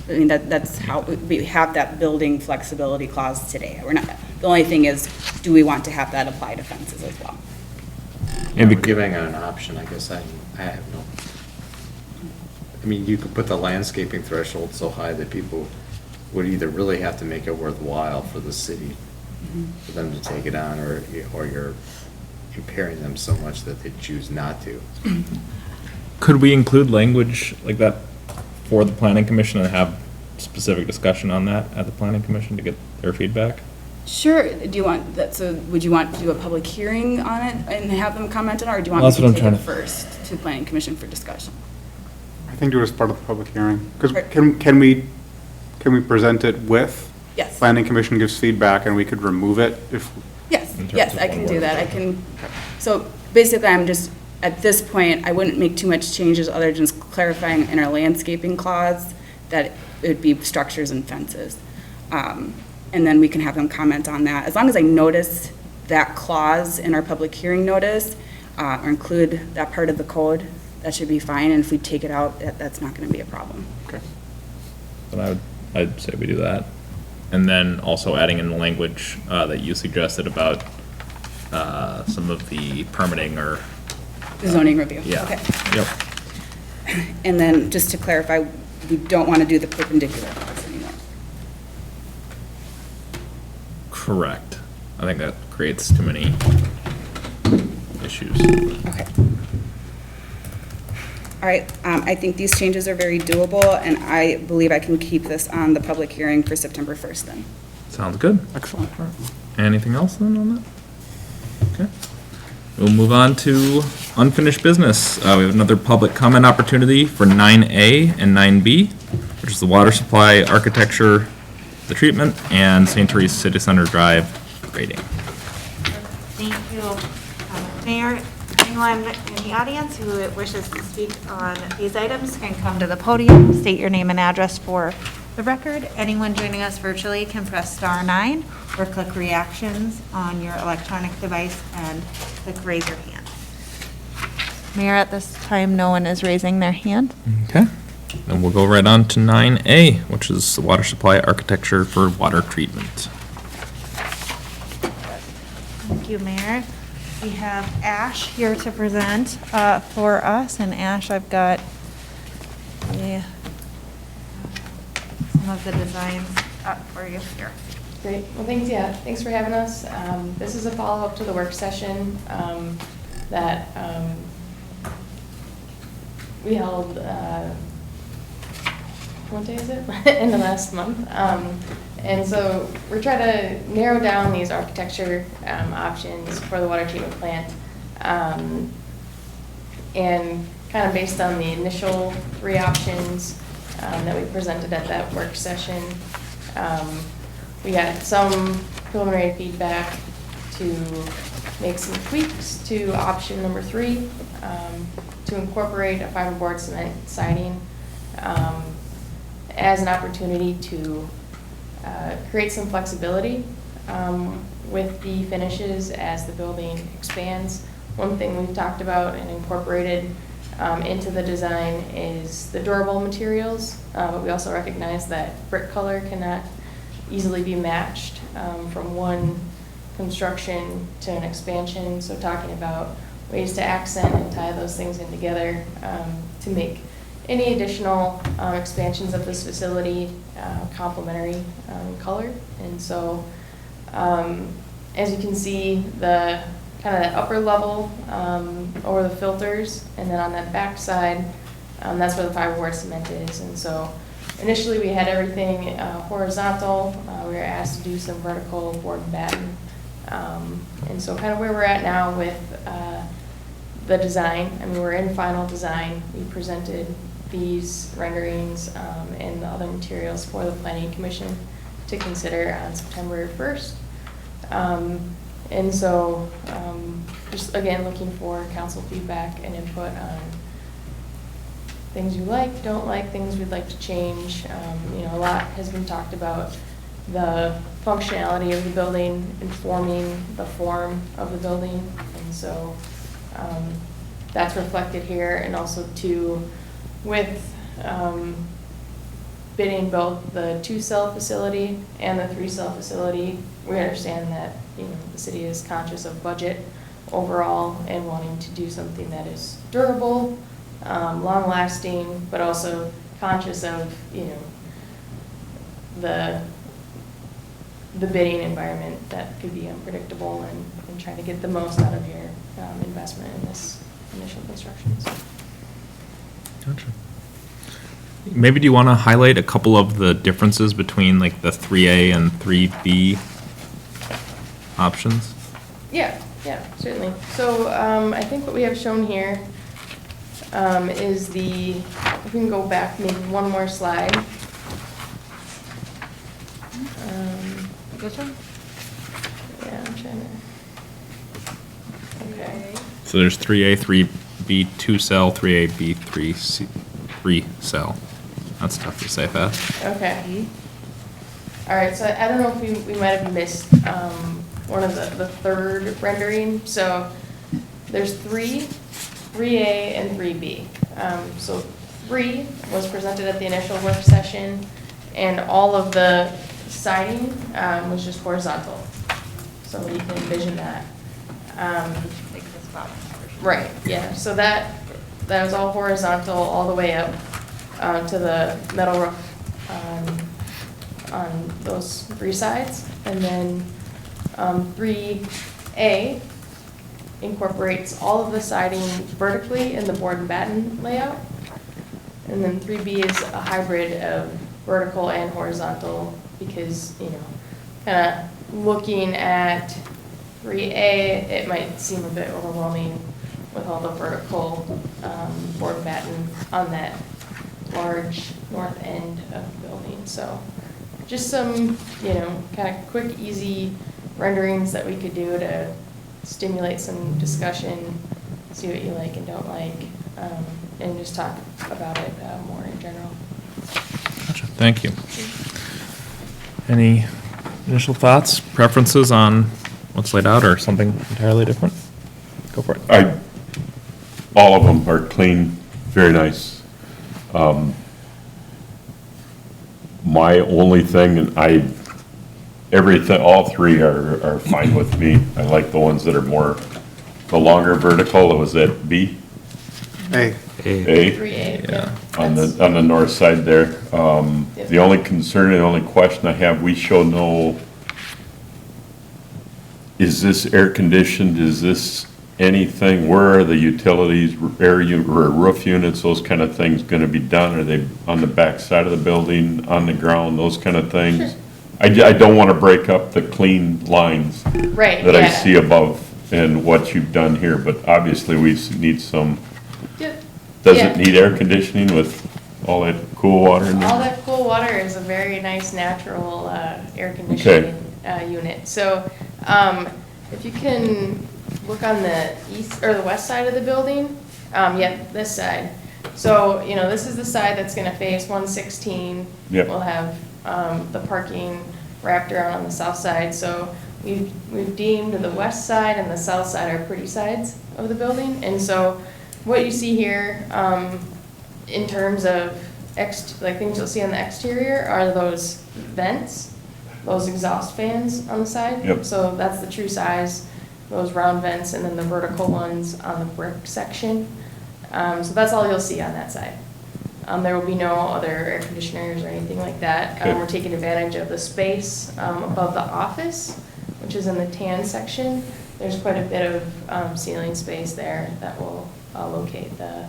Speaker 11: mean, that's how, we have that building flexibility clause today. We're not, the only thing is, do we want to have that apply to fences as well?
Speaker 2: And
Speaker 9: We're giving it an option, I guess I have no. I mean, you could put the landscaping threshold so high that people would either really have to make it worthwhile for the city for them to take it on, or you're impairing them so much that they choose not to.
Speaker 2: Could we include language like that for the planning commission and have specific discussion on that at the planning commission to get their feedback?
Speaker 11: Sure. Do you want that, so would you want to do a public hearing on it and have them comment on it, or do you want
Speaker 2: Well, that's
Speaker 11: me
Speaker 2: what
Speaker 11: to
Speaker 2: I'm
Speaker 11: take it
Speaker 2: trying
Speaker 11: first to planning commission for discussion?
Speaker 10: I think do it as part of the public hearing. Because
Speaker 11: Right.
Speaker 10: can we Can we present it with?
Speaker 11: Yes.
Speaker 10: Planning Commission gives feedback and we could remove it if,
Speaker 11: Yes, yes, I can do that. I can, so basically, I'm just, at this point, I wouldn't make too much changes other than just clarifying in our landscaping clause that it would be structures and fences. And then we can have them comment on that. As long as I notice that clause in our public hearing notice, or include that part of the code, that should be fine. And if we take it out, that's not going to be a problem.
Speaker 10: okay.
Speaker 2: Then I'd say we do that. And then also adding in the language that you suggested about some of the permitting or,
Speaker 11: The zoning review.
Speaker 2: yeah.
Speaker 11: Okay.
Speaker 2: Yep.
Speaker 11: And then just to clarify, we don't want to do the perpendicular clause anymore.
Speaker 2: Correct. I think that creates too many issues.
Speaker 11: Okay. All right, I think these changes are very doable, and I believe I can keep this on the public hearing for September 1st then.
Speaker 2: Sounds good.
Speaker 10: Excellent.
Speaker 2: Anything else then on that? Okay. We'll move on to unfinished business. We have another public comment opportunity for 9A and 9B, which is the water supply, architecture, the treatment, and St. Therese City Center Drive grading.
Speaker 5: Thank you. Mayor, anyone in the audience who wishes to speak on these items can come to the podium, state your name and address for the record. Anyone joining us virtually can press *9 or click reactions on your electronic device and click raise your hand. Mayor, at this time, no one is raising their hand.
Speaker 2: Okay. Then we'll go right on to 9A, which is the water supply, architecture for water treatment.
Speaker 5: Thank you, Mayor. We have Ash here to present for us, and Ash, I've got some of the designs up for you here.
Speaker 12: Great. Well, thanks, thanks for having us. This is a follow-up to the work session that we held, what day is it? In the last month. And so we're trying to narrow down these architecture options for the water treatment plant. And kind of based on the initial three options that we presented at that work session, we got some preliminary feedback to make some tweaks to option number 3, to incorporate a fiberboard cement siding as an opportunity to create some flexibility with the finishes as the building expands. One thing we've talked about and incorporated into the design is the durable materials, but we also recognize that brick color cannot easily be matched from one construction to an expansion. So talking about ways to accent and tie those things in together to make any additional expansions of this facility complementary in color. And so as you can see, the kind of that upper level over the filters, and then on that back side, that's where the fiberboard cement is. And so initially we had everything horizontal. We were asked to do some vertical board and batten. And so kind of where we're at now with the design, I mean, we're in final design. We presented these renderings and the other materials for the Planning Commission to consider on September 1st. And so just again looking for council feedback and input on things you like, don't like, things we'd like to change. You know, a lot has been talked about the functionality of the building informing the form of the building, and so that's reflected here. And also too, with bidding both the 2-cell facility and the 3-cell facility, we understand that, you know, the city is conscious of budget overall and wanting to do something that is durable, long-lasting, but also conscious of, you know, the bidding environment that could be unpredictable, and trying to get the most out of your investment in this initial construction. So.
Speaker 2: Gotcha. Maybe do you want to highlight a couple of the differences between like the 3A and 3B options?
Speaker 12: Yeah, certainly. So I think what we have shown here is if we can go back maybe one more slide.
Speaker 5: This one?
Speaker 12: Yeah, I'm trying to. Okay.
Speaker 2: So there's 3A, 3B, 2 cell, 3AB, 3C, 3 cell. That's tough to say fast.
Speaker 12: Okay. All right, so I don't know if we might have missed one of the third rendering. So there's 3A, and 3B. So 3 was presented at the initial work session, and all of the siding was just horizontal. So you can envision that.
Speaker 5: Like this bottom portion.
Speaker 12: Right, yeah, so that was all horizontal all the way up to the metal roof on those 3 sides. And then 3A incorporates all of the siding vertically in the board and batten layout. And then 3B is a hybrid of vertical and horizontal because, kind of looking at 3A, it might seem a bit overwhelming with all the vertical board and batten on that large north end of the building. So just some, kind of quick, easy renderings that we could do to stimulate some discussion, see what you like and don't like, and just talk about it more in general.
Speaker 2: Gotcha. Thank you. Any initial thoughts, preferences on what's laid out or something entirely different? Go for it.
Speaker 8: All of them are clean, very nice. My only thing, and everything, all 3 are fine with me. I like the ones that are more, the longer vertical. Was that B?
Speaker 10: Hey.
Speaker 8: A?
Speaker 12: 3A, yeah.
Speaker 8: On the north side there. The only concern and the only question I have, we show no, is this air conditioned, is this anything, where are the utilities, or roof units, those kind of things gonna be done? Are they on the back side of the building, on the ground, those kind of things?
Speaker 12: Sure.
Speaker 8: I don't wanna break up the clean lines
Speaker 12: Right,
Speaker 8: that I
Speaker 12: yeah.
Speaker 8: see above and what you've done here, but obviously we need some,
Speaker 12: Yep.
Speaker 8: does
Speaker 12: Yeah.
Speaker 8: it need air conditioning with all that cool water in there?
Speaker 12: All that cool water is a very nice natural air conditioning unit. So if you can look on the east or the west side of the building, this side. So, this is the side that's gonna face 116.
Speaker 8: Yep.
Speaker 12: We'll have the parking wrapped around on the south side. So we've deemed the west side and the south side are pretty sides of the building. And so what you see here, in terms of things you'll see on the exterior are those vents, those exhaust fans on the side.
Speaker 8: Yep.
Speaker 12: So that's the true size, those round vents, and then the vertical ones on the brick section. So that's all you'll see on that side. There will be no other air conditioners or anything like that.
Speaker 8: Okay.
Speaker 12: We're taking advantage of the space above the office, which is in the tan section. There's quite a bit of ceiling space there that will locate the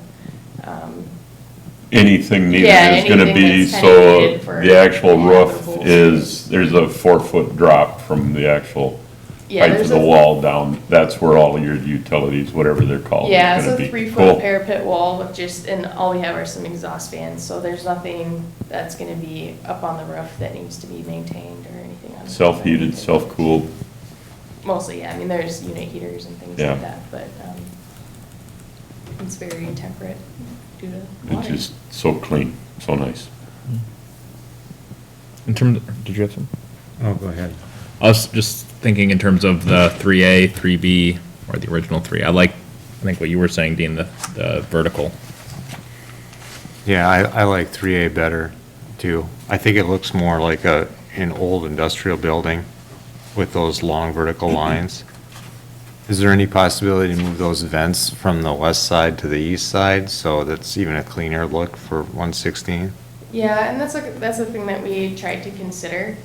Speaker 8: Anything needed
Speaker 12: Yeah,
Speaker 8: is gonna
Speaker 12: anything
Speaker 8: be,
Speaker 12: that's kinda
Speaker 8: so
Speaker 12: needed for
Speaker 8: the actual roof
Speaker 12: habitable
Speaker 8: is, there's a 4-foot drop from the actual
Speaker 12: Yeah,
Speaker 8: height of
Speaker 12: there's
Speaker 8: the
Speaker 12: a-
Speaker 8: wall down. That's where all your utilities, whatever they're called,
Speaker 12: Yeah,
Speaker 8: is
Speaker 12: it's
Speaker 8: gonna
Speaker 12: a
Speaker 8: be.
Speaker 12: 3-foot
Speaker 8: Cool.
Speaker 12: parapet wall with and all we have are some exhaust fans, so there's nothing that's gonna be up on the roof that needs to be maintained or anything on the roof.
Speaker 8: Self-heated, self-cooled.
Speaker 12: Mostly, yeah, I mean, there's unit heaters and things
Speaker 8: Yeah.
Speaker 12: like that, but, it's very temperate due to
Speaker 8: It's
Speaker 12: water.
Speaker 8: just so clean, so nice.
Speaker 2: In terms, did you have some?
Speaker 9: Oh, go ahead.
Speaker 2: I was just thinking in terms of the 3A, 3B, or the original 3. I think what you were saying, Dean, the vertical.
Speaker 9: Yeah, I like 3A better, too. I think it looks more like an old industrial building with those long vertical lines. Is there any possibility to move those vents from the west side to the east side, so that's even a cleaner look for 116?
Speaker 12: Yeah, and that's a thing that we tried to consider,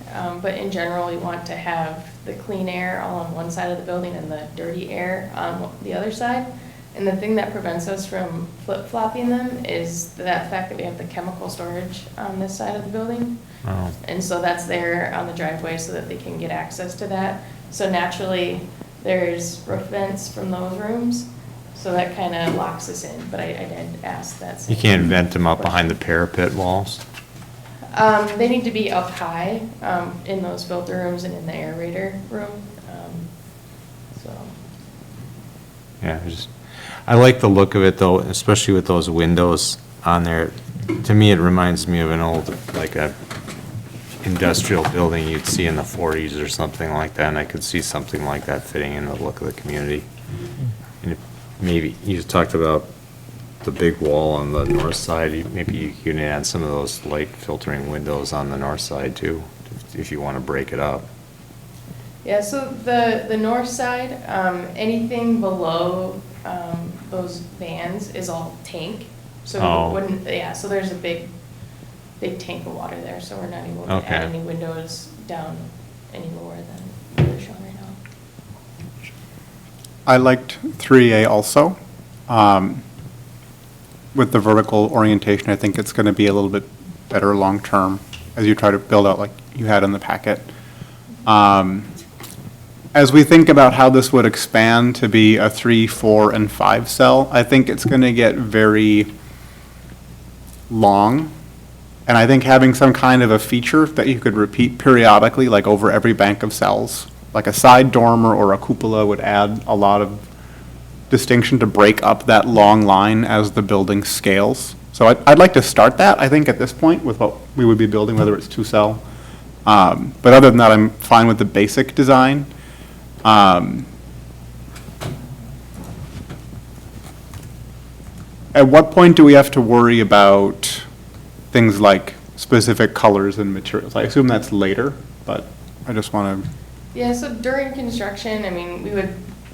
Speaker 12: but in general, we want to have the clean air all on one side of the building and the dirty air on the other side. And the thing that prevents us from flip-flopping them is that fact that we have the chemical storage on this side of the building.
Speaker 9: Oh.
Speaker 12: And so that's there on the driveway so that they can get access to that. So naturally, there's roof vents from those rooms, so that kind of locks us in, but I did ask that.
Speaker 9: You can't vent them up behind the parapet walls?
Speaker 12: They need to be up high, in those filter rooms and in the aerator room, so.
Speaker 9: Yeah, I like the look of it though, especially with those windows on there. To me, it reminds me of an old, like a industrial building you'd see in the 40s or something like that, and I could see something like that fitting in the look of the community. And maybe, you talked about the big wall on the north side, maybe you can add some of those light filtering windows on the north side too, if you want to break it up.
Speaker 12: Yeah, so the north side, anything below, those vans is all tank. So
Speaker 9: Oh.
Speaker 12: we wouldn't, yeah, so there's a big tank of water there, so we're not able to
Speaker 9: Okay.
Speaker 12: add any windows down any lower than what they're showing right now.
Speaker 10: I liked 3A also. With the vertical orientation, I think it's going to be a little bit better long-term as you try to build out like you had in the packet. As we think about how this would expand to be a 3, 4, and 5 cell, I think it's going to get very long. And I think having some kind of a feature that you could repeat periodically, like over every bank of cells, like a side dormer or a cupola would add a lot of distinction to break up that long line as the building scales. So I'd like to start that, I think, at this point with what we would be building, whether it's 2 cell. But other than that, I'm fine with the basic design. At what point do we have to worry about things like specific colors and materials? I assume that's later, but I just want to.
Speaker 12: Yeah, so during construction, I mean,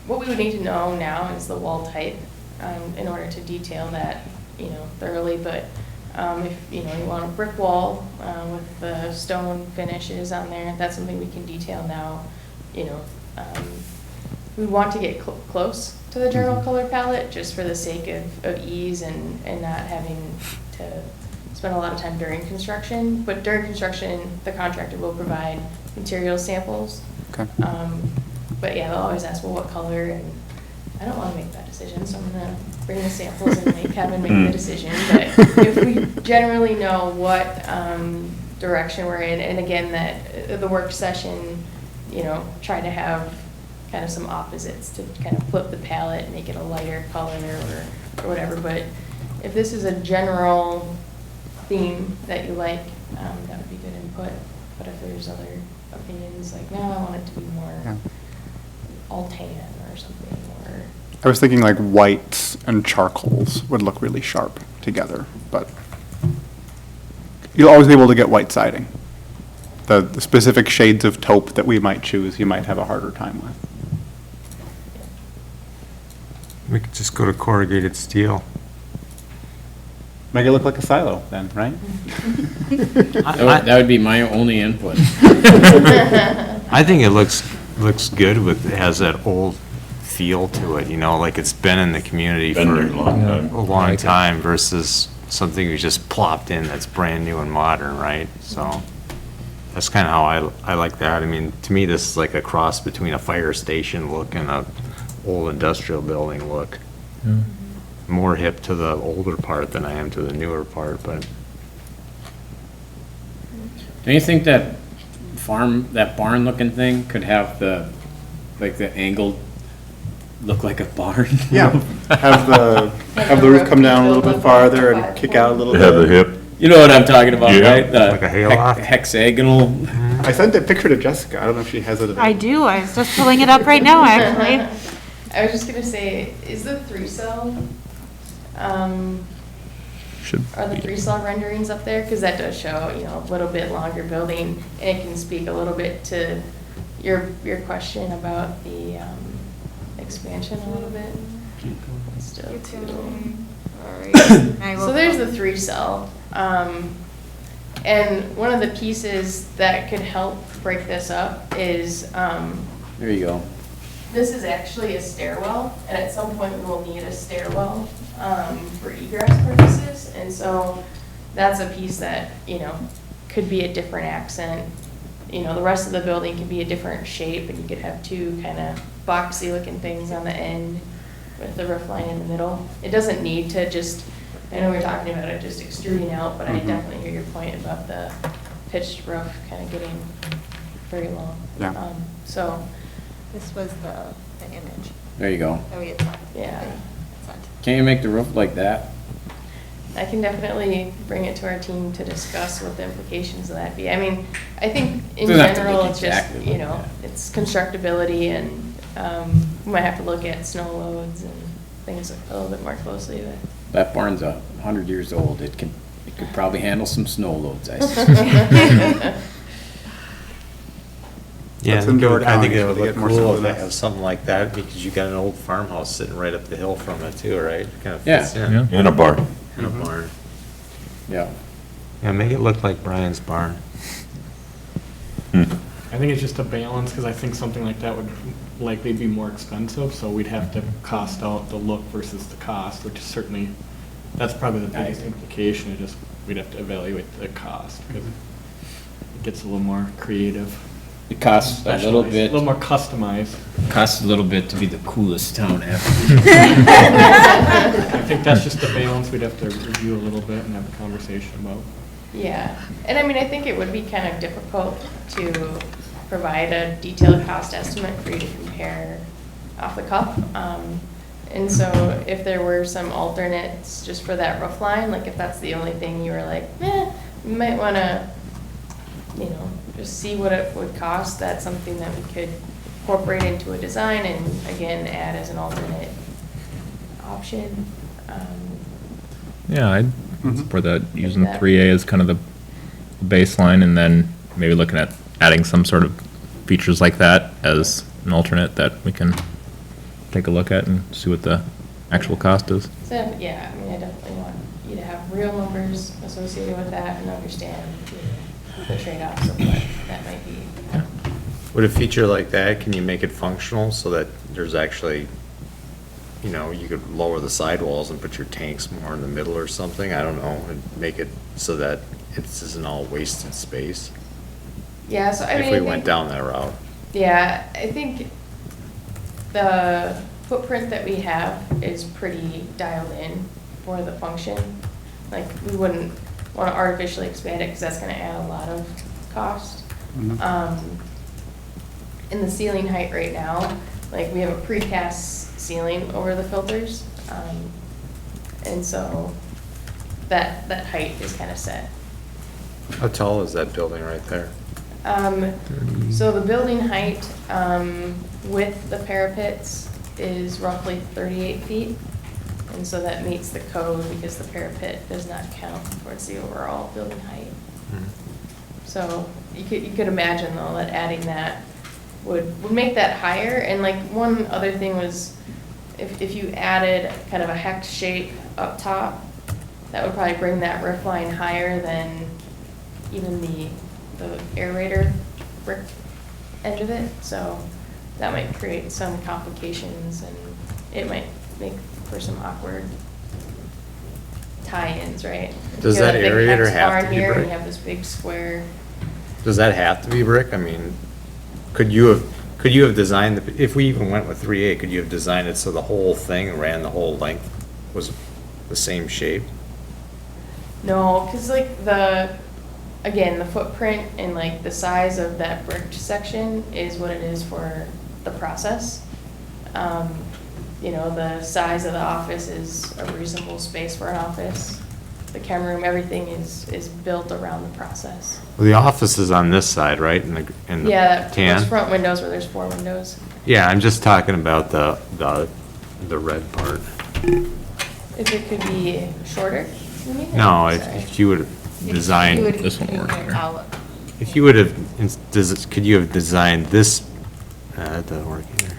Speaker 12: what we would need to know now is the wall type, in order to detail that, thoroughly, but, if, you want a brick wall, with the stone finishes on there, that's something we can detail now, we want to get close to the general color palette, just for the sake of ease and not having to spend a lot of time during construction, but during construction, the contractor will provide material samples.
Speaker 10: Okay.
Speaker 12: But yeah, they'll always ask, well, what color, and I don't want to make that decision, so I'm gonna bring the samples and make Kevin make the decision. But if we generally know what direction we're in, and again, that the work session, try to have kind of some opposites to kind of flip the palette and make it a lighter color or whatever. But if this is a general theme that you like, that would be good input. But if there's other opinions, like, no, I want it to be more all tan or something, or.
Speaker 10: I was thinking like whites and charcoals would look really sharp together, but you'll always be able to get white siding. The specific shades of taupe that we might choose, you might have a harder time with.
Speaker 9: We could just go to corrugated steel.
Speaker 10: Make it look like a silo then, right?
Speaker 3: That would be my only input.
Speaker 9: I think it looks good it has that old feel to it, like it's been in the community
Speaker 8: Been
Speaker 9: for
Speaker 8: there a long time.
Speaker 9: a long time versus something you just plopped in that's brand new and modern, right? So that's kind of how I like that. I mean, to me, this is like a cross between a fire station look and a old industrial building look. More hip to the older part than I am to the newer part, but.
Speaker 3: Do you think that barn looking thing could have the angled, look like a barn?
Speaker 10: Yeah, have the roof come down a little bit farther and kick out a little bit.
Speaker 8: Have the hip.
Speaker 3: You know what I'm talking about,
Speaker 8: Yeah.
Speaker 3: right? The
Speaker 9: Like a hayloft?
Speaker 3: hexagonal.
Speaker 10: I sent a picture to Jessica. I don't know if she has it.
Speaker 5: I do, I was just pulling it up right now, actually.
Speaker 12: I was just gonna say, is the 3-cell,
Speaker 2: Should
Speaker 12: are the 3-cell renderings up there? Because that does show, a little bit longer building, and it can speak a little bit to your question about the expansion a little bit. Still too. So there's the 3-cell. And one of the pieces that could help break this up is,
Speaker 3: There you go.
Speaker 12: this is actually a stairwell, and at some point we will need a stairwell for egress purposes. And so that's a piece that, could be a different accent. The rest of the building could be a different shape, and you could have two kind of boxy looking things on the end with the roof line in the middle. It doesn't need to just I know we're talking about it just extruding out, but I definitely hear your point about the pitched roof kind of getting very long.
Speaker 10: Yeah.
Speaker 12: So,
Speaker 5: This was the image
Speaker 13: There you go.
Speaker 5: that we had sent.
Speaker 12: yeah.
Speaker 13: Can't you make the roof like that?
Speaker 12: I can definitely bring it to our team to discuss what the implications of that be. I mean, I think in
Speaker 13: Doesn't have to
Speaker 12: general,
Speaker 13: look
Speaker 12: it's just,
Speaker 13: exactly like
Speaker 12: you know,
Speaker 13: that.
Speaker 12: it's constructability and, we might have to look at snow loads and things a little bit more closely, but.
Speaker 13: That barn's 100 years old. It could probably handle some snow loads, I suspect.
Speaker 9: Yeah,
Speaker 10: Let's
Speaker 9: I think it
Speaker 10: indoor
Speaker 9: would, I think
Speaker 10: county
Speaker 9: it would
Speaker 10: to
Speaker 9: look
Speaker 10: get more
Speaker 9: cool if
Speaker 10: snow
Speaker 9: they
Speaker 10: than
Speaker 9: have
Speaker 10: us.
Speaker 9: something like that, because you got an old farmhouse sitting right up the hill from it too, right? Kind of
Speaker 13: Yeah.
Speaker 9: fits in.
Speaker 2: Yeah.
Speaker 8: In a barn.
Speaker 9: In a barn.
Speaker 13: Yeah.
Speaker 9: Yeah, make it look like Brian's barn.
Speaker 14: I think it's just a balance, because I think something like that would likely be more expensive, so we'd have to cost out the look versus the cost, which is certainly, that's probably the biggest implication, it just, we'd have to evaluate the cost, because it gets a little more creative.
Speaker 13: It costs a little
Speaker 14: specialized,
Speaker 13: bit.
Speaker 14: A little more customized.
Speaker 3: Costs a little bit to be the coolest town ever.
Speaker 14: I think that's just the balance we'd have to review a little bit and have a conversation about.
Speaker 12: Yeah, and I mean, I think it would be kind of difficult to provide a detailed cost estimate for you to compare off the cuff. And so if there were some alternates just for that roof line, like if that's the only thing you were like, you might want to, you know, just see what it would cost, that's something that we could incorporate into a design and again, add as an alternate option.
Speaker 2: Yeah, I'd support that, using
Speaker 12: that.
Speaker 2: 3A as kind of the baseline, and then maybe looking at adding some sort of features like that as an alternate that we can take a look at and see what the actual cost is.
Speaker 12: So, yeah, I mean, I definitely want you to have real numbers associated with that and understand the trade-offs of what that might be.
Speaker 9: Would a feature like that, can you make it functional so that there's actually, you know, you could lower the sidewalls and put your tanks more in the middle or something? I don't know, and make it so that it isn't all wasted space?
Speaker 12: Yeah, so I mean,
Speaker 9: If we went down that route.
Speaker 12: Yeah, I think the footprint that we have is pretty dialed in for the function. Like, we wouldn't want to artificially expand it because that's going to add a lot of cost. In the ceiling height right now, like, we have a precast ceiling over the filters. And so that height is kind of set.
Speaker 9: How tall is that building right there?
Speaker 12: So the building height with the parapets is roughly 38 feet. And so that meets the code because the parapet does not count towards the overall building height. So you could imagine though that adding that would make that higher. And like one other thing was if you added kind of a hex shape up top, that would probably bring that roof line higher than even the aerator brick edge of it. So that might create some complications and it might make for some awkward tie-ins, right?
Speaker 9: Does
Speaker 12: You have
Speaker 9: that
Speaker 12: big
Speaker 9: aerator
Speaker 12: hex
Speaker 9: have to
Speaker 12: barn
Speaker 9: be
Speaker 12: here, and
Speaker 9: brick?
Speaker 12: You have this big square.
Speaker 9: Does that have to be brick? I mean, could you have designed, if we even went with 3A, could you have designed it so the whole thing ran the whole length was the same shape?
Speaker 12: No, because like again, the footprint and like the size of that brick section is what it is for the process. You know, the size of the office is a reasonable space for an office. The camera room, everything is built around the process.
Speaker 9: Well, the office is on this side, right, in the
Speaker 12: Yeah,
Speaker 9: tan?
Speaker 12: those front windows where there's 4 windows.
Speaker 9: Yeah, I'm just talking about the red part.
Speaker 12: If it could be shorter, you mean?
Speaker 9: No,
Speaker 12: Sorry.
Speaker 9: if you would have designed,
Speaker 2: This won't work here.
Speaker 9: if you would have, could you have designed this, that doesn't work either.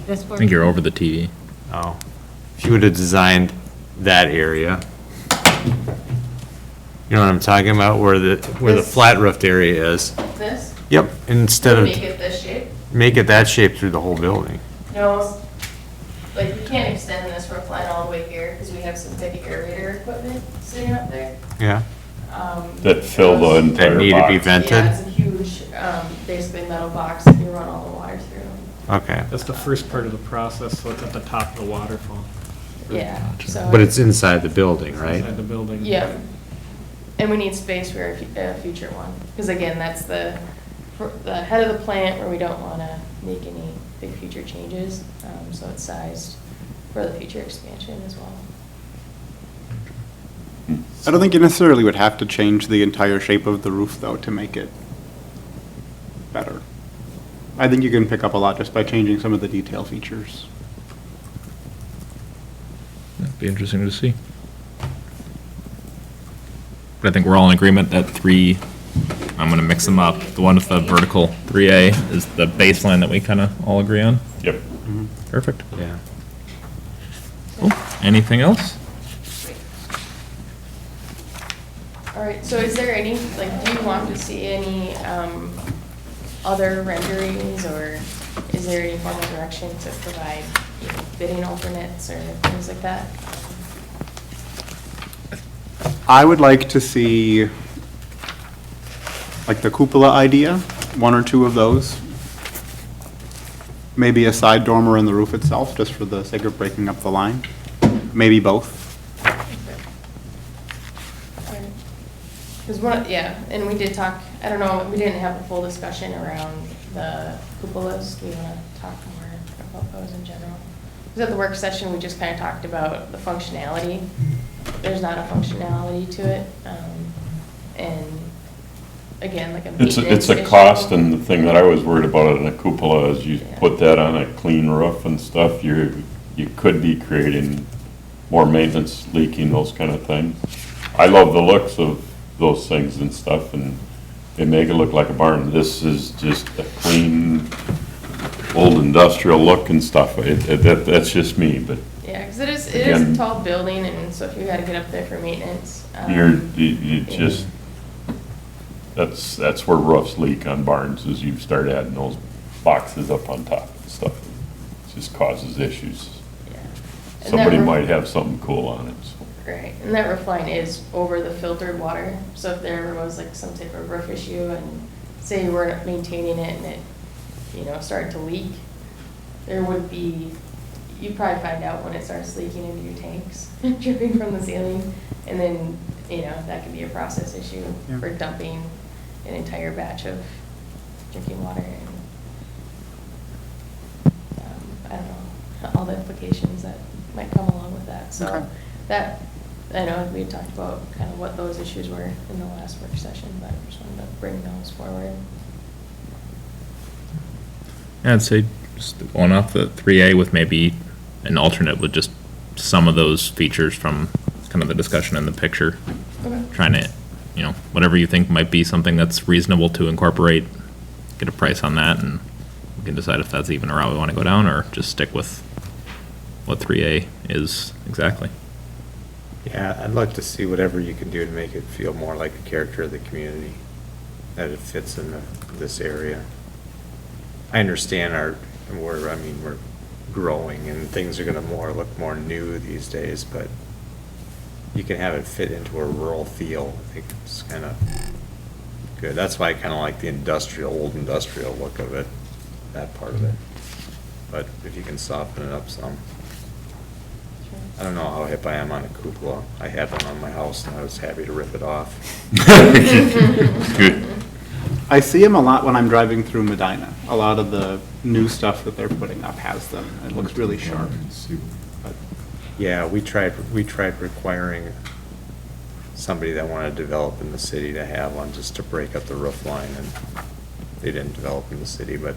Speaker 5: This
Speaker 2: I think you're over the TV.
Speaker 9: Oh, if you would have designed that area, you know what I'm talking about, where the
Speaker 12: This?
Speaker 9: flat roofed area is?
Speaker 12: This?
Speaker 9: Yep, instead of,
Speaker 12: Make it this shape?
Speaker 9: make it that shape through the whole building.
Speaker 12: No, like you can't extend this roof line all the way here because we have some big aerator equipment sitting up there.
Speaker 9: Yeah.
Speaker 8: That fill the entire
Speaker 9: That need to be
Speaker 8: box.
Speaker 9: vented?
Speaker 12: Yeah, it's a huge, basically metal box that you run all the water through.
Speaker 9: Okay.
Speaker 14: That's the first part of the process, so it's at the top of the waterfall.
Speaker 12: Yeah, so.
Speaker 9: But it's inside the building, right?
Speaker 14: Inside the building.
Speaker 12: Yeah. And we need space for a future one, because again, that's the head of the plant where we don't want to make any big future changes, so it's sized for the future expansion as well.
Speaker 10: I don't think you necessarily would have to change the entire shape of the roof, though, to make it better. I think you can pick up a lot just by changing some of the detail features.
Speaker 2: That'd be interesting to see. But I think we're all in agreement that I'm gonna mix them up. The one with the vertical 3A is the baseline that we kind of all agree on.
Speaker 8: Yep.
Speaker 2: Perfect.
Speaker 9: Yeah.
Speaker 2: Cool. Anything else?
Speaker 12: All right, so is there any, like, do you want to see any other renderings, or is there any formal direction to provide, you know, bidding alternates or things like that?
Speaker 10: I would like to see, like, the cupola idea, one or two of those. Maybe a side dormer in the roof itself, just for the sake of breaking up the line. Maybe both.
Speaker 12: Because and we did talk, I don't know, we didn't have a full discussion around the cupolas. Do we want to talk more about those in general? Because at the work session, we just kind of talked about the functionality. There's not a functionality to it. And again, like a maintenance
Speaker 8: It's a
Speaker 12: issue.
Speaker 8: cost, and the thing that I was worried about in a cupola is you put that on a clean roof and stuff, you could be creating more maintenance, leaking, those kind of things. I love the looks of those things and stuff, and they make it look like a barn. This is just a clean, old industrial look and stuff. That's just me, but.
Speaker 12: Yeah, because it is
Speaker 8: Again,
Speaker 12: a tall building, and so if you got to get up there for maintenance.
Speaker 8: you just, that's where roofs leak on barns, is you start adding those boxes up on top and stuff. It just causes issues.
Speaker 12: And
Speaker 8: Somebody
Speaker 12: that
Speaker 8: might have something cool on it, so.
Speaker 12: Right, and that roof line is over the filtered water, so if there was like some type of roof issue and say you weren't maintaining it and it, you know, started to leak, there would be, you'd probably find out when it starts leaking into your tanks, dripping from the ceiling, and then, you know, that could be a process issue for dumping an entire batch of drinking water and, I don't know, all the implications that might come along with that, so.
Speaker 10: Okay.
Speaker 12: That, I know we had talked about kind of what those issues were in the last work session, but I just wanted to bring those forward.
Speaker 2: Yeah, I'd say just going off the 3A with maybe an alternate with just some of those features from kind of the discussion in the picture.
Speaker 12: Okay.
Speaker 2: Trying to, you know, whatever you think might be something that's reasonable to incorporate, get a price on that, and we can decide if that's even a route we want to go down, or just stick with what 3A is exactly.
Speaker 9: Yeah, I'd like to see whatever you can do to make it feel more like the character of the community, that it fits in this area. I understand we're growing and things are gonna look more new these days, but you can have it fit into a rural feel. I think it's kind of good. That's why I kind of like the old industrial look of it, that part of it. But if you can soften it up some. I don't know how hip I am on a cupola. I had one on my house and I was happy to rip it off.
Speaker 8: Good.
Speaker 10: I see them a lot when I'm driving through Medina. A lot of the new stuff that they're putting up has them. It looks really sharp. But
Speaker 9: Yeah, we tried requiring somebody that wanted to develop in the city to have one just to break up the roof line, and they didn't develop in the city, but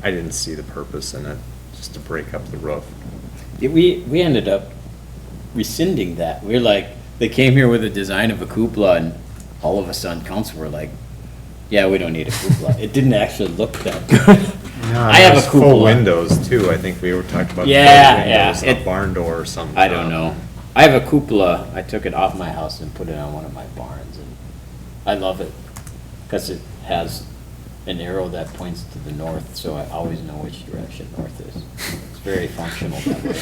Speaker 9: I didn't see the purpose in it, just to break up the roof.
Speaker 13: We ended up rescinding that. We're like, they came here with a design of a cupola, and all of a sudden council were like, yeah, we don't need a cupola. It didn't actually look that good. I have a cupola.
Speaker 9: Full windows too. I think we were talking about.
Speaker 13: Yeah,
Speaker 9: full windows, a barn door or something.
Speaker 13: I don't know. I have a cupola. I took it off my house and put it on one of my barns, and I love it because it has an arrow that points to the north, so I always know which direction north is. It's very functional that way.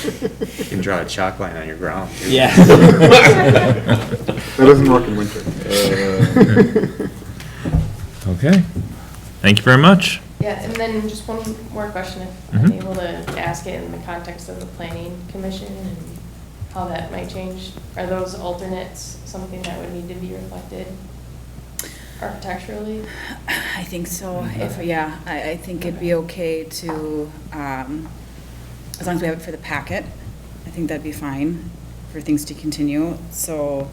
Speaker 9: You can draw a chalk line on your ground. Too.
Speaker 13: Yeah.
Speaker 10: that doesn't work in winter.
Speaker 2: Okay. Thank you very much.
Speaker 12: Yeah, and then just one more question, if I'm able to ask it in the context of the planning commission and how that might change? Are those alternates something that would need to be reflected architecturally?
Speaker 11: I think so. I think it'd be okay to, as long as we have it for the packet, I think that'd be fine for things to continue. So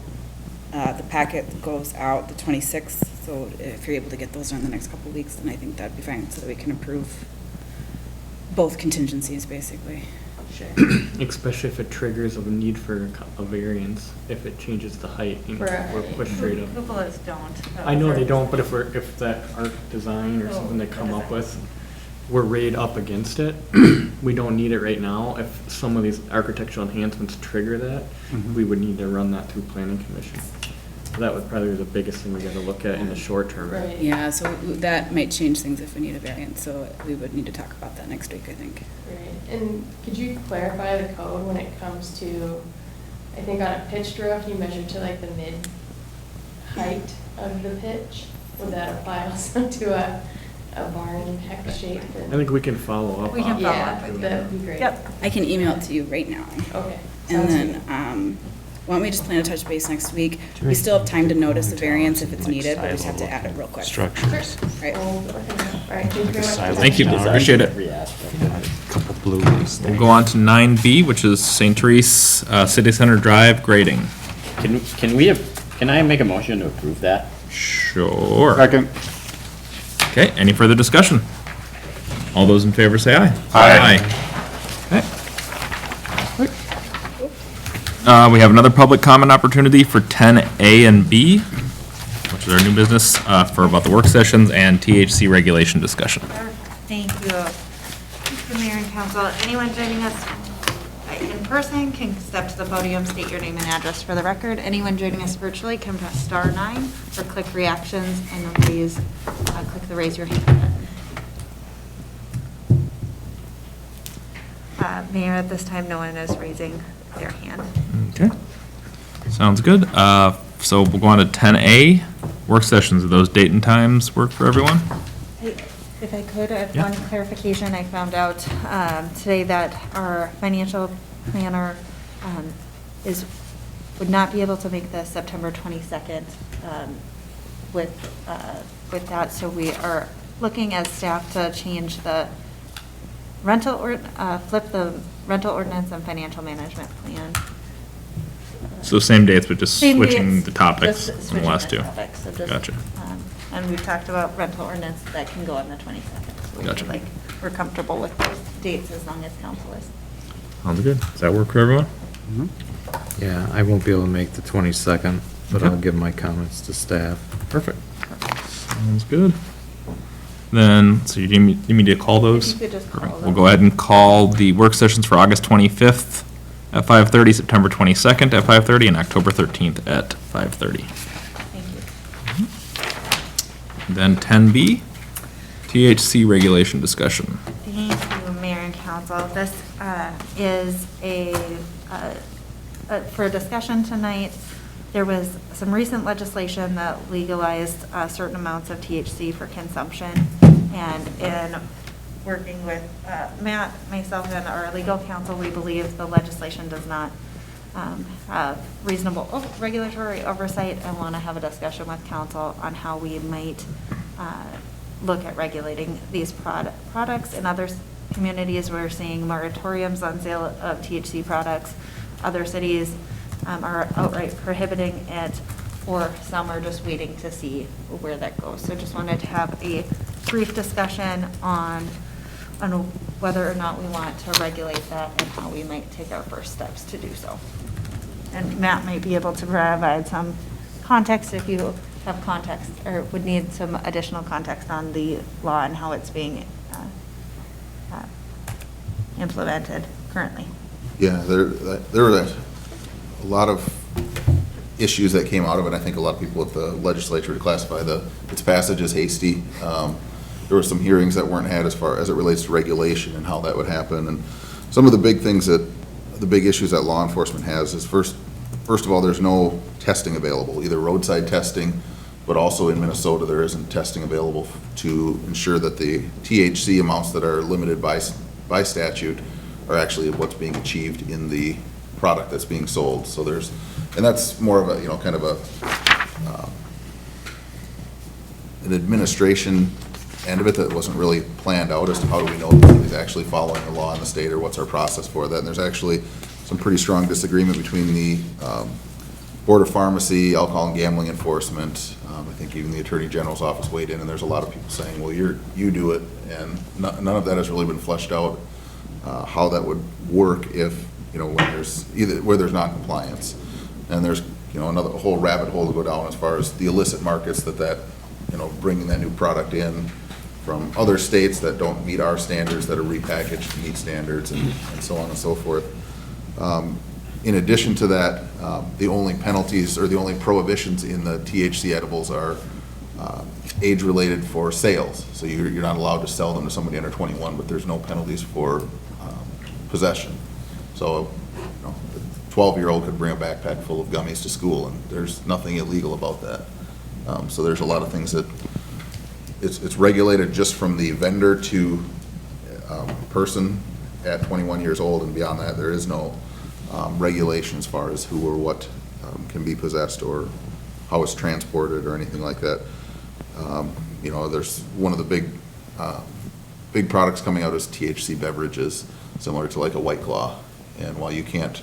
Speaker 11: the packet goes out the 26th, so if you're able to get those done in the next couple of weeks, then I think that'd be fine, so that we can approve both contingencies, basically.
Speaker 12: Sure.
Speaker 14: Especially if it triggers a need for a variance, if it changes the height, you know,
Speaker 12: Right.
Speaker 14: we're pushed straight up.
Speaker 5: Cupolas don't.
Speaker 14: I know they don't, but if that art design or something they come up with, we're right up against it, we don't need it right now. If some of these architectural enhancements trigger that, we would need to run that through planning commission. So that would probably be the biggest thing we gotta look at in the short term.
Speaker 12: Right.
Speaker 11: Yeah, so that might change things if we need a variance, so we would need to talk about that next week, I think.
Speaker 12: Right, and could you clarify the code when it comes to, I think on a pitched roof, you measure to like the mid height of the pitch? Would that apply also to a barn heck shape?
Speaker 14: I think we can follow up
Speaker 5: We can
Speaker 14: on
Speaker 5: follow
Speaker 14: that.
Speaker 5: up with you.
Speaker 12: That'd be great.
Speaker 5: Yep.
Speaker 11: I can email it to you right now.
Speaker 12: Okay.
Speaker 11: And
Speaker 12: sounds
Speaker 11: then,
Speaker 12: good.
Speaker 11: why don't we just plan to touch base next week? We still have time to notice the variance if it's needed, but we just have to add it real quick.
Speaker 9: Structures.
Speaker 11: Right.
Speaker 12: All right, thank you very much.
Speaker 2: Thank you, appreciate it.
Speaker 13: Every aspect.
Speaker 9: Couple blues.
Speaker 2: We'll go on to 9B, which is St. Therese City Center Drive grading.
Speaker 13: Can I make a motion to approve that?
Speaker 2: Sure.
Speaker 10: Second.
Speaker 2: Okay, any further discussion? All those in favor say aye.
Speaker 10: Aye.
Speaker 2: Okay. We have another public comment opportunity for 10A and B, which is our new business, for about the work sessions and THC regulation discussion.
Speaker 5: Thank you. Mr. Mayor and Council, anyone joining us in person can step to the podium, state your name and address for the record. Anyone joining us virtually can press *9 or click reactions and then click the raise your hand button. Mayor, at this time, no one is raising their hand.
Speaker 2: Okay. Sounds good. So we'll go on to 10A, work sessions. Do those date and times work for everyone?
Speaker 5: If I could, I have
Speaker 2: Yeah.
Speaker 5: one clarification. I found out today that our financial planner would not be able to make the September 22nd with that. So we are looking as staff to change the flip the rental ordinance and financial management plan.
Speaker 2: So same dates, but just
Speaker 5: Same
Speaker 2: switching
Speaker 5: dates,
Speaker 2: the topics
Speaker 5: just
Speaker 2: from the
Speaker 5: switching
Speaker 2: last
Speaker 5: the
Speaker 2: two.
Speaker 5: topics, so just,
Speaker 2: Gotcha.
Speaker 5: And we've talked about rental ordinance that can go on the 22nd. So we
Speaker 2: Gotcha.
Speaker 5: feel like we're comfortable with those dates as long as council is.
Speaker 2: Sounds good. Does that work for everyone?
Speaker 9: Yeah, I won't be able to make the 22nd, but
Speaker 2: Okay.
Speaker 9: I'll give my comments to staff.
Speaker 2: Perfect. Sounds good. Then, so you need me to call those?
Speaker 5: If you could just call
Speaker 2: We'll
Speaker 5: them.
Speaker 2: go ahead and call the work sessions for August 25th at 5:30, September 22nd at 5:30, and October 13th at 5:30.
Speaker 5: Thank you.
Speaker 2: Then 10B, THC regulation discussion.
Speaker 5: Thank you, Mayor and Council. This is for discussion tonight. There was some recent legislation that legalized certain amounts of THC for consumption. And in working with Matt, myself, and our legal counsel, we believe the legislation does not have reasonable regulatory oversight, and want to have a discussion with council on how we might look at regulating these products. In other communities, we're seeing moratoriums on sale of THC products. Other cities are outright prohibiting it, or some are just waiting to see where that goes. So just wanted to have a brief discussion on whether or not we want to regulate that and how we might take our first steps to do so. And Matt might be able to provide some context if you have context or would need some additional context on the law and how it's being implemented currently.
Speaker 15: Yeah, there were a lot of issues that came out of it. I think a lot of people at the legislature would classify its passage as hasty. There were some hearings that weren't had as far as it relates to regulation and how that would happen. And some of the big things the big issues that law enforcement has is first of all, there's no testing available, either roadside testing, but also in Minnesota, there isn't testing available to ensure that the THC amounts that are limited by statute are actually what's being achieved in the product that's being sold. So and that's more of a, kind of an administration end of it that wasn't really planned out as to how do we know that somebody's actually following the law in the state, or what's our process for that. And there's actually some pretty strong disagreement between the Board of Pharmacy, Alcohol and Gambling Enforcement. I think even the Attorney General's office weighed in, and there's a lot of people saying, well, you do it, and none of that has really been fleshed out, how that would work if, where there's non-compliance. And there's, another whole rabbit hole to go down as far as the illicit markets that bringing that new product in from other states that don't meet our standards, that are repackaged to meet standards, and so on and so forth. In addition to that, the only penalties or the only prohibitions in the THC edibles are age-related for sales. So you're not allowed to sell them to somebody under 21, but there's no penalties for possession. So, a 12-year-old could bring a backpack full of gummies to school, and there's nothing illegal about that. So there's a lot of things that it's regulated just from the vendor to person at 21 years old, and beyond that, there is no regulation as far as who or what can be possessed or how it's transported or anything like that. There's one of the big products coming out is THC beverages, similar to like a White Claw. And while you can't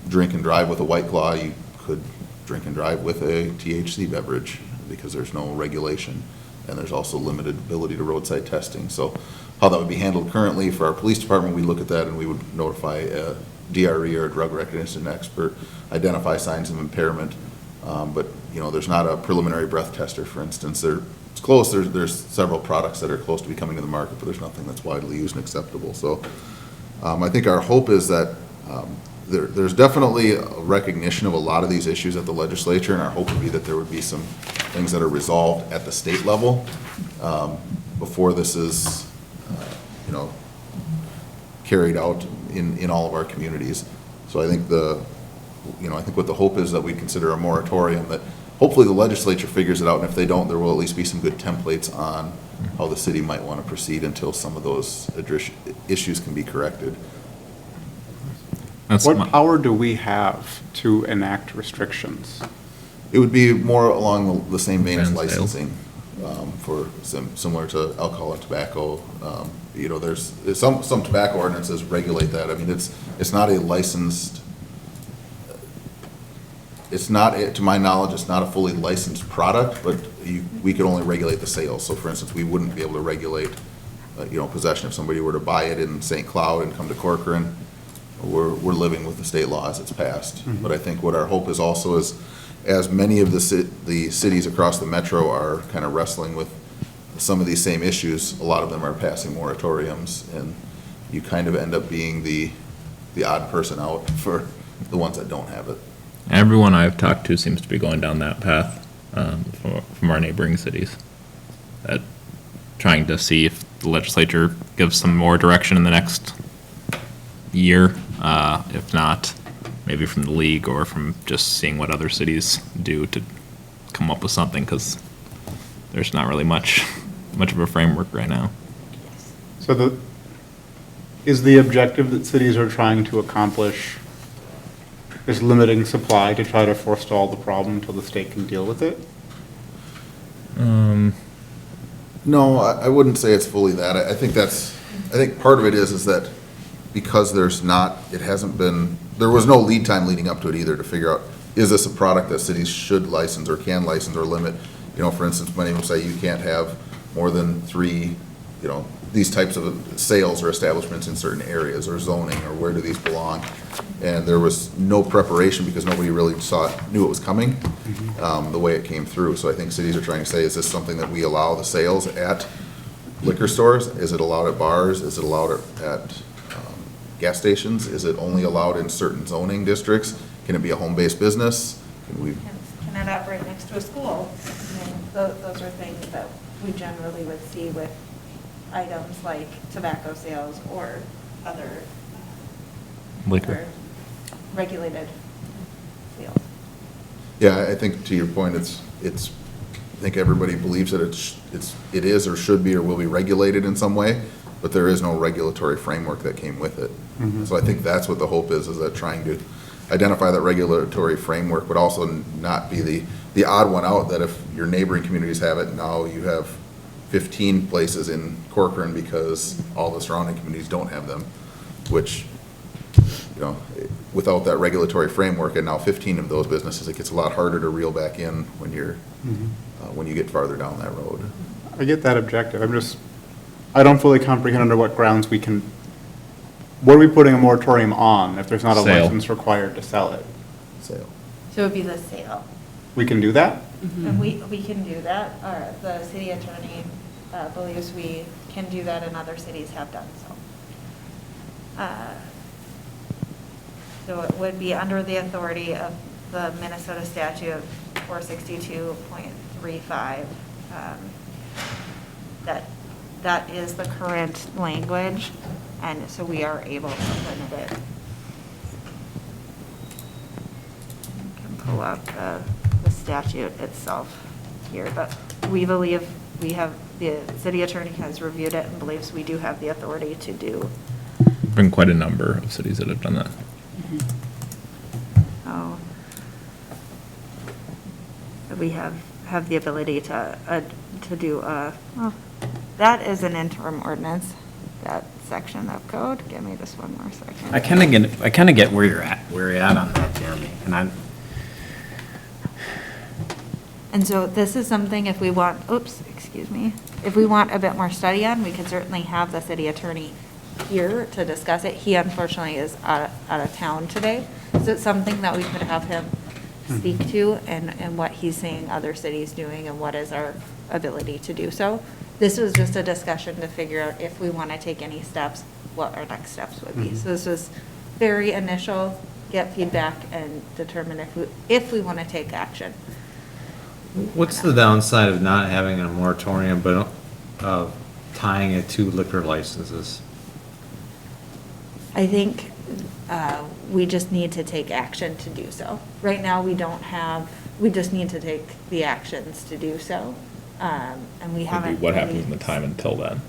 Speaker 15: drink and drive with a White Claw, you could drink and drive with a THC beverage because there's no regulation. And there's also limited ability to roadside testing. So how that would be handled currently for our police department, we look at that and we would notify a DRE or a drug recognition expert, identify signs of impairment. But there's not a preliminary breath tester, for instance. It's close. There's several products that are close to be coming to the market, but there's nothing that's widely used and acceptable. So I think our hope is that there's definitely a recognition of a lot of these issues at the legislature, and our hope would be that there would be some things that are resolved at the state level before this is, carried out in all of our communities. So I think what the hope is that we consider a moratorium, that hopefully the legislature figures it out, and if they don't, there will at least be some good templates on how the city might want to proceed until some of those issues can be corrected.
Speaker 10: What power do we have to enact restrictions?
Speaker 15: It would be more along the same vein as licensing, for similar to alcohol and tobacco. There's some tobacco ordinances regulate that. I mean, it's not a licensed, to my knowledge, it's not a fully licensed product, but we could only regulate the sales. So for instance, we wouldn't be able to regulate, possession. If somebody were to buy it in St. Cloud and come to Corcoran, we're living with the state law as it's passed. Mm-hmm. But I think what our hope is also is, as many of the cities across the metro are kind of wrestling with some of these same issues, a lot of them are passing moratoriums, and you kind of end up being the odd person out for the ones that don't have it.
Speaker 2: Everyone I've talked to seems to be going down that path from our neighboring cities. Trying to see if the legislature gives some more direction in the next year. If not, maybe from the league or from just seeing what other cities do to come up with something, because there's not really much of a framework right now.
Speaker 10: So is the objective that cities are trying to accomplish is limiting supply to try to forestall the problem until the state can deal with it?
Speaker 15: No, I wouldn't say it's fully that. I think part of it is that because there was no lead time leading up to it either to figure out, is this a product that cities should license or can license or limit? For instance, many will say you can't have more than 3, these types of sales or establishments in certain areas, or zoning, or where do these belong? And there was no preparation because nobody really knew it was coming, the way it came through. So I think cities are trying to say, is this something that we allow the sales at liquor stores? Is it allowed at bars? Is it allowed at gas stations? Is it only allowed in certain zoning districts? Can it be a home-based business? Can
Speaker 5: it operate next to a school? I mean, those are things that we generally would see with items like tobacco sales or other
Speaker 2: liquor
Speaker 5: regulated sales.
Speaker 15: Yeah, I think to your point, I think everybody believes that it is or should be or will be regulated in some way, but there is no regulatory framework that came with it. Mm-hmm. So I think that's what the hope is that trying to identify that regulatory framework, but also not be the odd one out, that if your neighboring communities have it, now you have 15 places in Corcoran because all the surrounding communities don't have them, which, without that regulatory framework, and now 15 of those businesses, it gets a lot harder to reel back in when you're, when you get farther down that road.
Speaker 10: I get that objective. I don't fully comprehend under what grounds what are we putting a moratorium on if there's not a
Speaker 2: Sale.
Speaker 10: license required to sell it?
Speaker 15: Sale.
Speaker 5: So it would be the sale.
Speaker 10: We can do that?
Speaker 5: And we can do that. The city attorney believes we can do that, and other cities have done so. So it would be under the authority of the Minnesota statute 462.35. That is the current language, and so we are able to limit it. I can pull up the statute itself here, but we believe the city attorney has reviewed it and believes we do have the authority to do.
Speaker 2: Been quite a number of cities that have done that.
Speaker 5: Oh. We have the ability to do well, that is an interim ordinance, that section of code. Give me just one more second.
Speaker 3: I kind of get where you're at on that, Jeremy.
Speaker 5: And so this is something, if we want, if we want a bit more study on, we could certainly have the city attorney here to discuss it. He unfortunately is out of town today. So it's something that we could have him speak to, and what he's seeing other cities doing and what is our ability to do so. This was just a discussion to figure out if we want to take any steps, what our next steps would be. So this was very initial, get feedback and determine if we want to take action.
Speaker 9: What's the downside of not having a moratorium, but of tying it to liquor licenses?
Speaker 5: I think we just need to take action to do so. Right now, we just need to take the actions to do so. And we haven't.
Speaker 2: What happens in the time until then,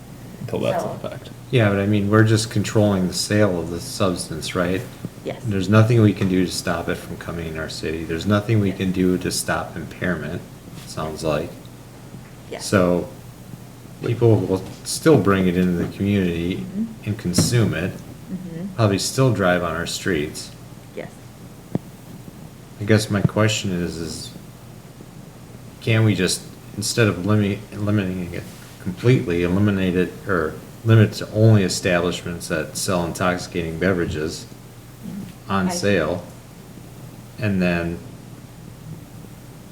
Speaker 2: until that's in
Speaker 5: So-
Speaker 2: effect?
Speaker 9: Yeah, but I mean, we're just controlling the sale of the substance, right?
Speaker 5: Yes.
Speaker 9: There's nothing we can do to stop it from coming in our city. There's nothing we can do to stop impairment, it sounds like.
Speaker 5: Yes.
Speaker 9: So people will still bring it into the community and consume it, probably still drive on our streets.
Speaker 5: Yes.
Speaker 9: I guess my question is can we just, instead of eliminating it completely, eliminate it or limit it to only establishments that sell intoxicating beverages on sale? And then,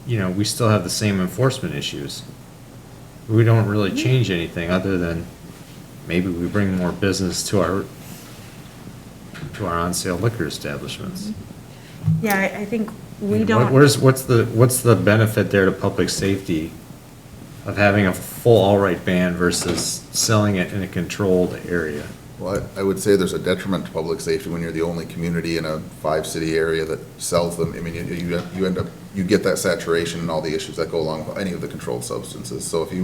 Speaker 9: we still have the same enforcement issues. We don't really change anything other than maybe we bring more business to our on-sale liquor establishments.
Speaker 5: Yeah, I think we don't.
Speaker 9: What's the benefit there to public safety of having a full all-right ban versus selling it in a controlled area?
Speaker 15: Well, I would say there's a detriment to public safety when you're the only community in a 5-city area that sells them. I mean, you get that saturation and all the issues that go along with any of the controlled substances. So if we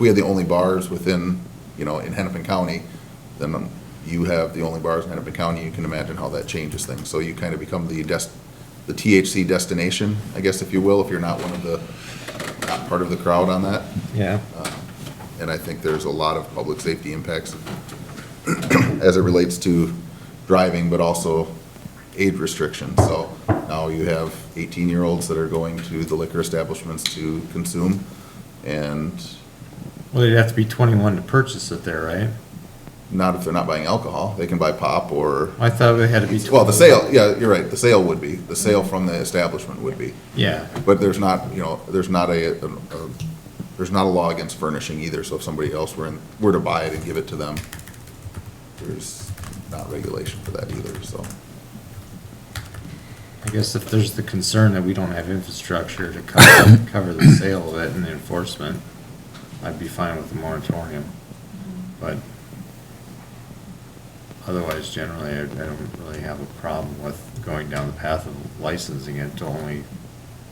Speaker 15: had the only bars within, in Hennepin County, then you have the only bars in Hennepin County. You can imagine how that changes things. So you kind of become the THC destination, I guess, if you will, if you're not not part of the crowd on that.
Speaker 9: Yeah.
Speaker 15: And I think there's a lot of public safety impacts as it relates to driving, but also age restrictions. So now you have 18-year-olds that are going to the liquor establishments to consume, and
Speaker 9: Well, they'd have to be 21 to purchase it there, right?
Speaker 15: not if they're not buying alcohol. They can buy pop or,
Speaker 9: I thought they had to be 21.
Speaker 15: well, the sale, yeah, you're right, the sale would be, the sale from the establishment would be.
Speaker 9: Yeah.
Speaker 15: But there's not a law against furnishing either, so if somebody else were to buy it and give it to them, there's not regulation for that either, so.
Speaker 9: I guess if there's the concern that we don't have infrastructure to cover the sale of it and the enforcement, I'd be fine with the moratorium. But otherwise, generally, I don't really have a problem with going down the path of licensing it to only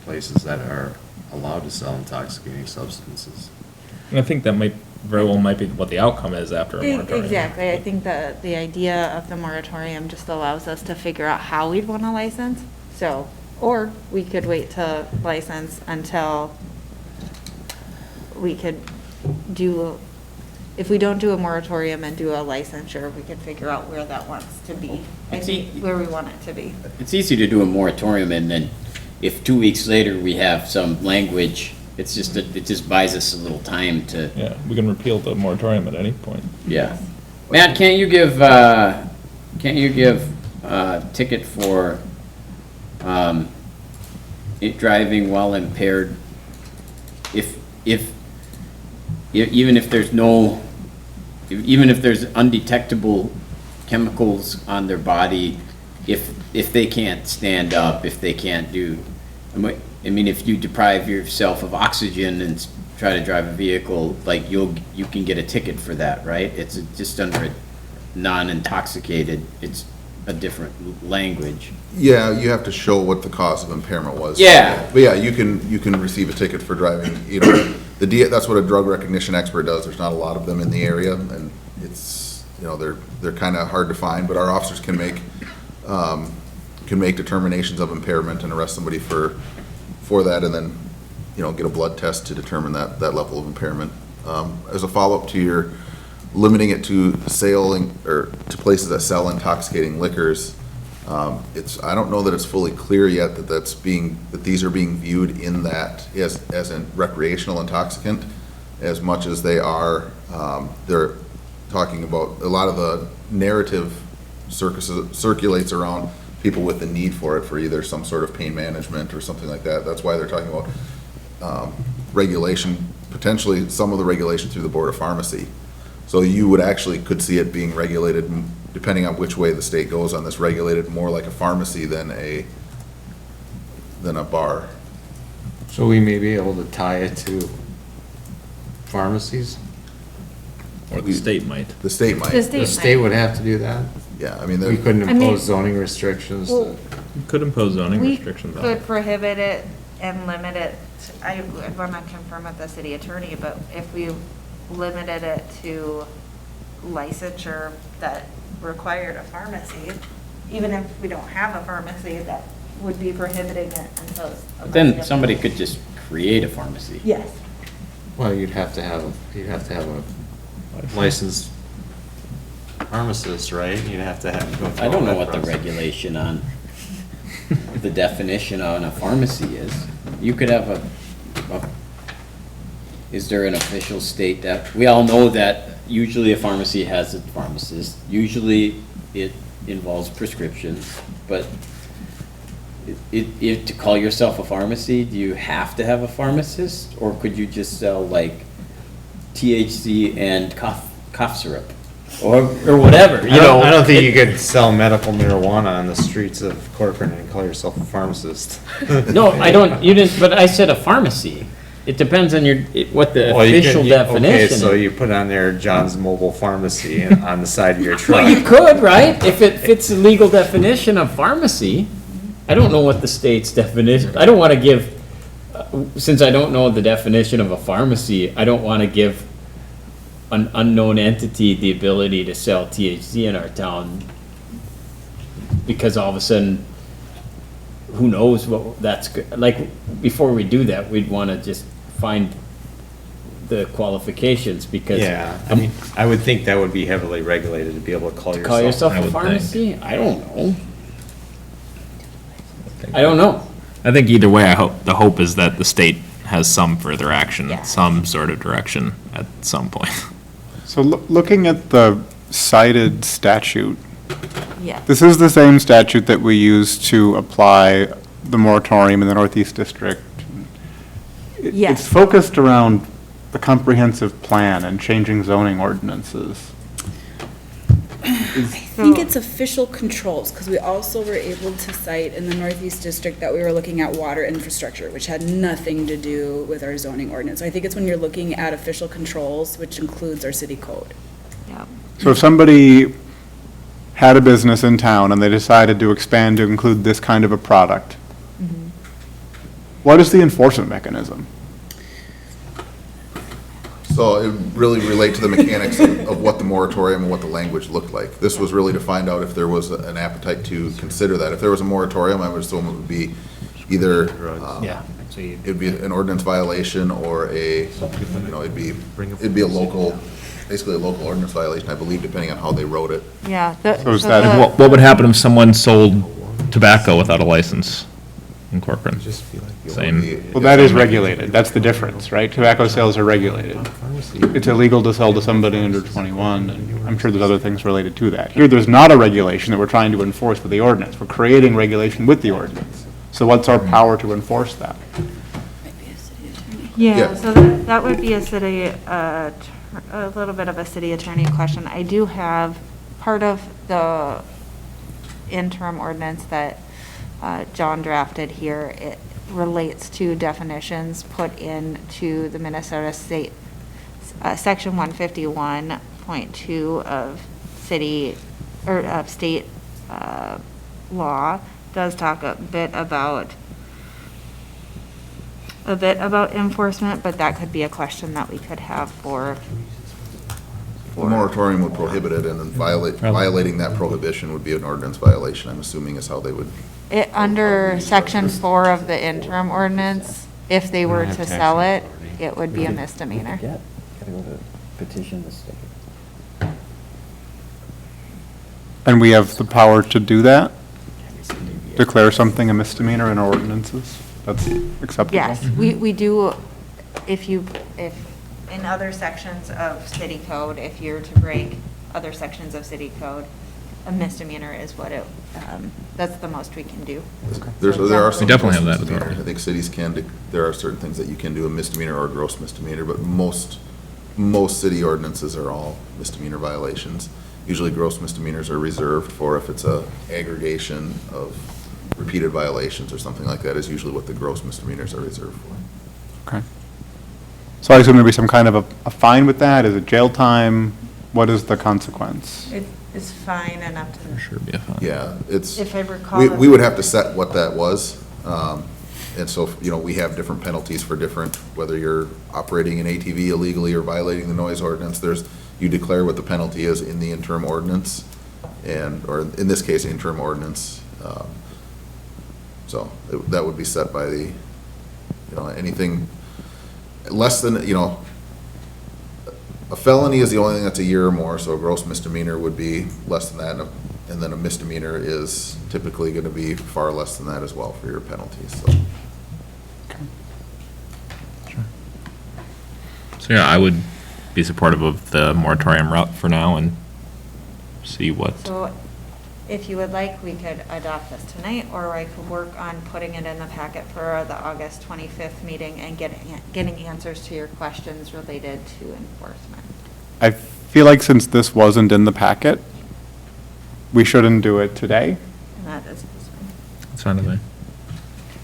Speaker 9: places that are allowed to sell intoxicating substances.
Speaker 2: And I think that might very well might be what the outcome is after a moratorium.
Speaker 5: Exactly. I think the idea of the moratorium just allows us to figure out how we'd want to license. So, or we could wait to license until we could do, if we don't do a moratorium and do a licensure, we could figure out where that wants to be. I think where we want it to be.
Speaker 13: It's easy to do a moratorium, and then if 2 weeks later we have some language, it's just, it just buys us a little time to,
Speaker 2: Yeah, we can repeal the moratorium at any point.
Speaker 13: yeah. Matt, can't you give a ticket for, driving while impaired? Even if there's no, even if there's undetectable chemicals on their body, if they can't stand up, if they can't do, I mean, if you deprive yourself of oxygen and try to drive a vehicle, like you can get a ticket for that, right? It's just under a non-intoxicated, it's a different language.
Speaker 15: Yeah, you have to show what the cause of impairment was.
Speaker 13: Yeah.
Speaker 15: But yeah, you can receive a ticket for driving, that's what a drug recognition expert does. There's not a lot of them in the area, and it's, they're kind of hard to find, but our officers can make determinations of impairment and arrest somebody for that, and then, get a blood test to determine that level of impairment. As a follow-up to your limiting it to or to places that sell intoxicating liquors, I don't know that it's fully clear yet that these are being viewed in that as a recreational intoxicant, as much as they are, they're talking about, a lot of the narrative circulates around people with the need for it for either some sort of pain management or something like that. That's why they're talking about regulation, potentially some of the regulation through the Board of Pharmacy. So you could see it being regulated, depending on which way the state goes on this, regulated more like a pharmacy than a bar.
Speaker 9: So we may be able to tie it to pharmacies?
Speaker 2: Or the state might.
Speaker 15: The state might.
Speaker 9: The state would have to do that?
Speaker 15: Yeah, I mean.
Speaker 9: We couldn't impose zoning restrictions.
Speaker 5: Well,
Speaker 2: You could impose zoning restrictions on
Speaker 5: We
Speaker 2: it.
Speaker 5: could prohibit it and limit it, I'd want to confirm with the city attorney, but if we limited it to licensure that required a pharmacy, even if we don't have a pharmacy, that would be prohibiting it until.
Speaker 13: Then somebody could just create a pharmacy.
Speaker 5: Yes.
Speaker 9: Well, you'd have to have a licensed pharmacist, right? You'd have to go through
Speaker 13: I don't
Speaker 9: all
Speaker 13: know
Speaker 9: that
Speaker 13: what the
Speaker 9: process.
Speaker 13: regulation on, the definition on a pharmacy is. You could have is there an official state that, we all know that usually a pharmacy has a pharmacist. Usually it involves prescriptions, but to call yourself a pharmacy, do you have to have a pharmacist? Or could you just sell like THC and cough syrup? Or whatever,
Speaker 9: I don't think you could sell medical marijuana on the streets of Corcoran and call yourself a pharmacist.
Speaker 13: No, you didn't, but I said a pharmacy. It depends on what the
Speaker 9: Well, you
Speaker 13: official
Speaker 9: could-
Speaker 13: definition
Speaker 9: Okay,
Speaker 13: is.
Speaker 9: so you put on there John's Mobile Pharmacy on the side of your truck.
Speaker 13: Well, you could, right? If it fits the legal definition of pharmacy. I don't know what the state's definition, I don't want to give, since I don't know the definition of a pharmacy, I don't want to give an unknown entity the ability to sell THC in our town, because all of a sudden, who knows what that's, like, before we do that, we'd want to just find the qualifications, because.
Speaker 9: Yeah, I mean, I would think that would be heavily regulated to be able to call yourself.
Speaker 13: Call yourself
Speaker 2: I
Speaker 13: a
Speaker 2: would
Speaker 13: pharmacy? I don't know. I don't know.
Speaker 2: I think either way, the hope is that the state has some further action,
Speaker 5: Yeah.
Speaker 2: some sort of direction at some point.
Speaker 10: So looking at the cited statute,
Speaker 5: Yeah.
Speaker 10: this is the same statute that we use to apply the moratorium in the Northeast District.
Speaker 5: Yes.
Speaker 10: It's focused around the comprehensive plan and changing zoning ordinances.
Speaker 11: I think it's official controls, because we also were able to cite in the Northeast District that we were looking at water infrastructure, which had nothing to do with our zoning ordinance. So I think it's when you're looking at official controls, which includes our city code.
Speaker 5: Yeah.
Speaker 10: So if somebody had a business in town and they decided to expand to include this kind of a product, what is the enforcement mechanism?
Speaker 15: So it really relate to the mechanics of what the moratorium and what the language looked like. This was really to find out if there was an appetite to consider that. If there was a moratorium, I would assume it would be either,
Speaker 3: Yeah. So you,
Speaker 15: it'd be an ordinance violation or it'd be a local, basically a local ordinance violation, I believe, depending on how they wrote it.
Speaker 5: Yeah.
Speaker 10: So is that-
Speaker 2: What would happen if someone sold tobacco without a license in Corcoran? Same.
Speaker 10: Well, that is regulated. That's the difference, right? Tobacco sales are regulated. It's illegal to sell to somebody under 21, and I'm sure there's other things related to that. Here, there's not a regulation that we're trying to enforce with the ordinance. We're creating regulation with the ordinance. So what's our power to enforce that?
Speaker 5: Yeah,
Speaker 15: Yeah.
Speaker 5: so that would be a little bit of a city attorney question. I do have part of the interim ordinance that John drafted here. It relates to definitions put into the Minnesota State, Section 151.2 of city, or of state law, does talk a bit about enforcement, but that could be a question that we could have for.
Speaker 15: The moratorium would prohibit it, and then violating that prohibition would be an ordinance violation, I'm assuming is how they would.
Speaker 5: Under Section 4 of the interim ordinance, if they were to sell it, it would be a misdemeanor.
Speaker 13: Gotta go to petition the state.
Speaker 10: And we have the power to do that? Declare something a misdemeanor in our ordinances? That's acceptable?
Speaker 5: Yes, we do, if in other sections of city code, if you're to break other sections of city code, a misdemeanor is what that's the most we can do.
Speaker 15: There are some.
Speaker 2: We definitely have that
Speaker 15: misdemeanor.
Speaker 2: authority.
Speaker 15: I think cities there are certain things that you can do, a misdemeanor or a gross misdemeanor, but most city ordinances are all misdemeanor violations. Usually gross misdemeanors are reserved for if it's a aggregation of repeated violations or something like that is usually what the gross misdemeanors are reserved for.
Speaker 10: Okay. So I assume there'd be some kind of a fine with that? Is it jail time? What is the consequence?
Speaker 5: It's fine enough to.
Speaker 2: Sure be a fine.
Speaker 15: Yeah, it's.
Speaker 5: If I recall.
Speaker 15: We would have to set what that was. And so, we have different penalties for different, whether you're operating an ATV illegally or violating the noise ordinance, you declare what the penalty is in the interim ordinance or in this case, interim ordinance. So that would be set by the, anything less than, a felony is the only thing that's a year or more, so a gross misdemeanor would be less than that, and then a misdemeanor is typically going to be far less than that as well for your penalties, so.
Speaker 2: So yeah, I would be supportive of the moratorium route for now and see what.
Speaker 5: So if you would like, we could adopt this tonight, or I could work on putting it in the packet for the August 25th meeting and getting answers to your questions related to enforcement.
Speaker 10: I feel like since this wasn't in the packet, we shouldn't do it today.
Speaker 5: And that is,
Speaker 2: It's fine with me.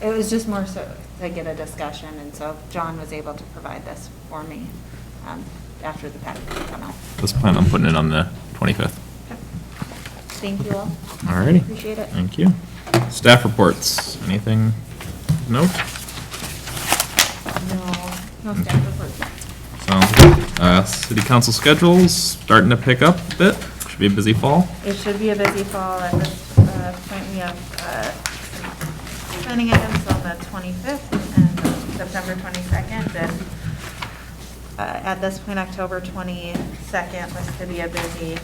Speaker 5: it was just more so to get a discussion, and so John was able to provide this for me after the packet had come out.
Speaker 2: Let's plan on putting it on the 25th.
Speaker 5: Thank you all.
Speaker 2: All righty.
Speaker 5: Appreciate it.
Speaker 2: Thank you. Staff reports, anything of note?
Speaker 5: No staff reports.
Speaker 2: Sounds good. City council schedules starting to pick up a bit. Should be a busy fall.
Speaker 5: It should be a busy fall. At this point, we have planning items on the 25th and September 22nd, and at this point, October 22nd looks to be a busy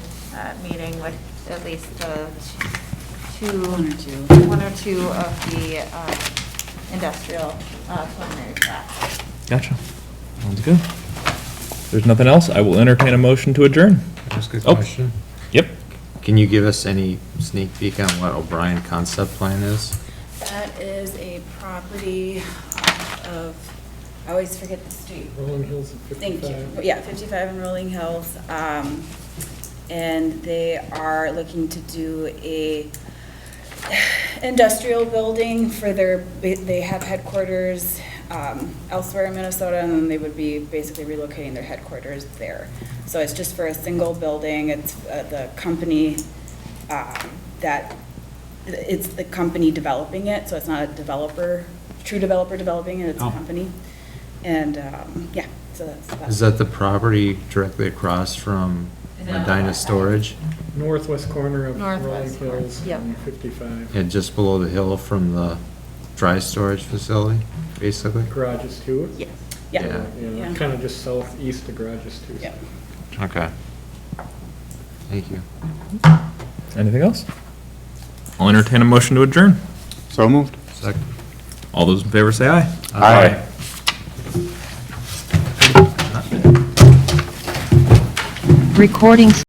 Speaker 5: meeting with at least one or two of the industrial preliminary plats.
Speaker 2: Gotcha. Sounds good. There's nothing else. I will entertain a motion to adjourn.
Speaker 9: Just a
Speaker 2: Oh.
Speaker 9: question.
Speaker 2: Yep.
Speaker 9: Can you give us any sneak peek on what O'Brien concept plan is?
Speaker 11: That is a property of, I always forget the street.
Speaker 14: Rolling Hills at
Speaker 11: Thank
Speaker 14: 55.
Speaker 11: you. Yeah, 55 in Rolling Hills. And they are looking to do a industrial building for they have headquarters elsewhere in Minnesota, and then they would be basically relocating their headquarters there. So it's just for a single building. It's the company it's the company developing it, so it's not a true developer developing it, it's a company. And, yeah, So that's
Speaker 9: Is that the property directly across from Medina Storage?
Speaker 14: Northwest corner of Rolling
Speaker 5: Northwest corner,
Speaker 14: Hills
Speaker 5: yep.
Speaker 14: and 55.
Speaker 9: And just below the hill from the dry storage facility, basically?
Speaker 14: Garages too?
Speaker 11: Yes.
Speaker 9: Yeah.
Speaker 14: Yeah, kind of just southeast of garages too.
Speaker 11: Yeah.
Speaker 9: Okay. Thank you.
Speaker 2: Anything else? I'll entertain a motion to adjourn.
Speaker 10: So moved.
Speaker 9: Second.
Speaker 2: All those in favor say aye.
Speaker 10: Aye.
Speaker 1: Recording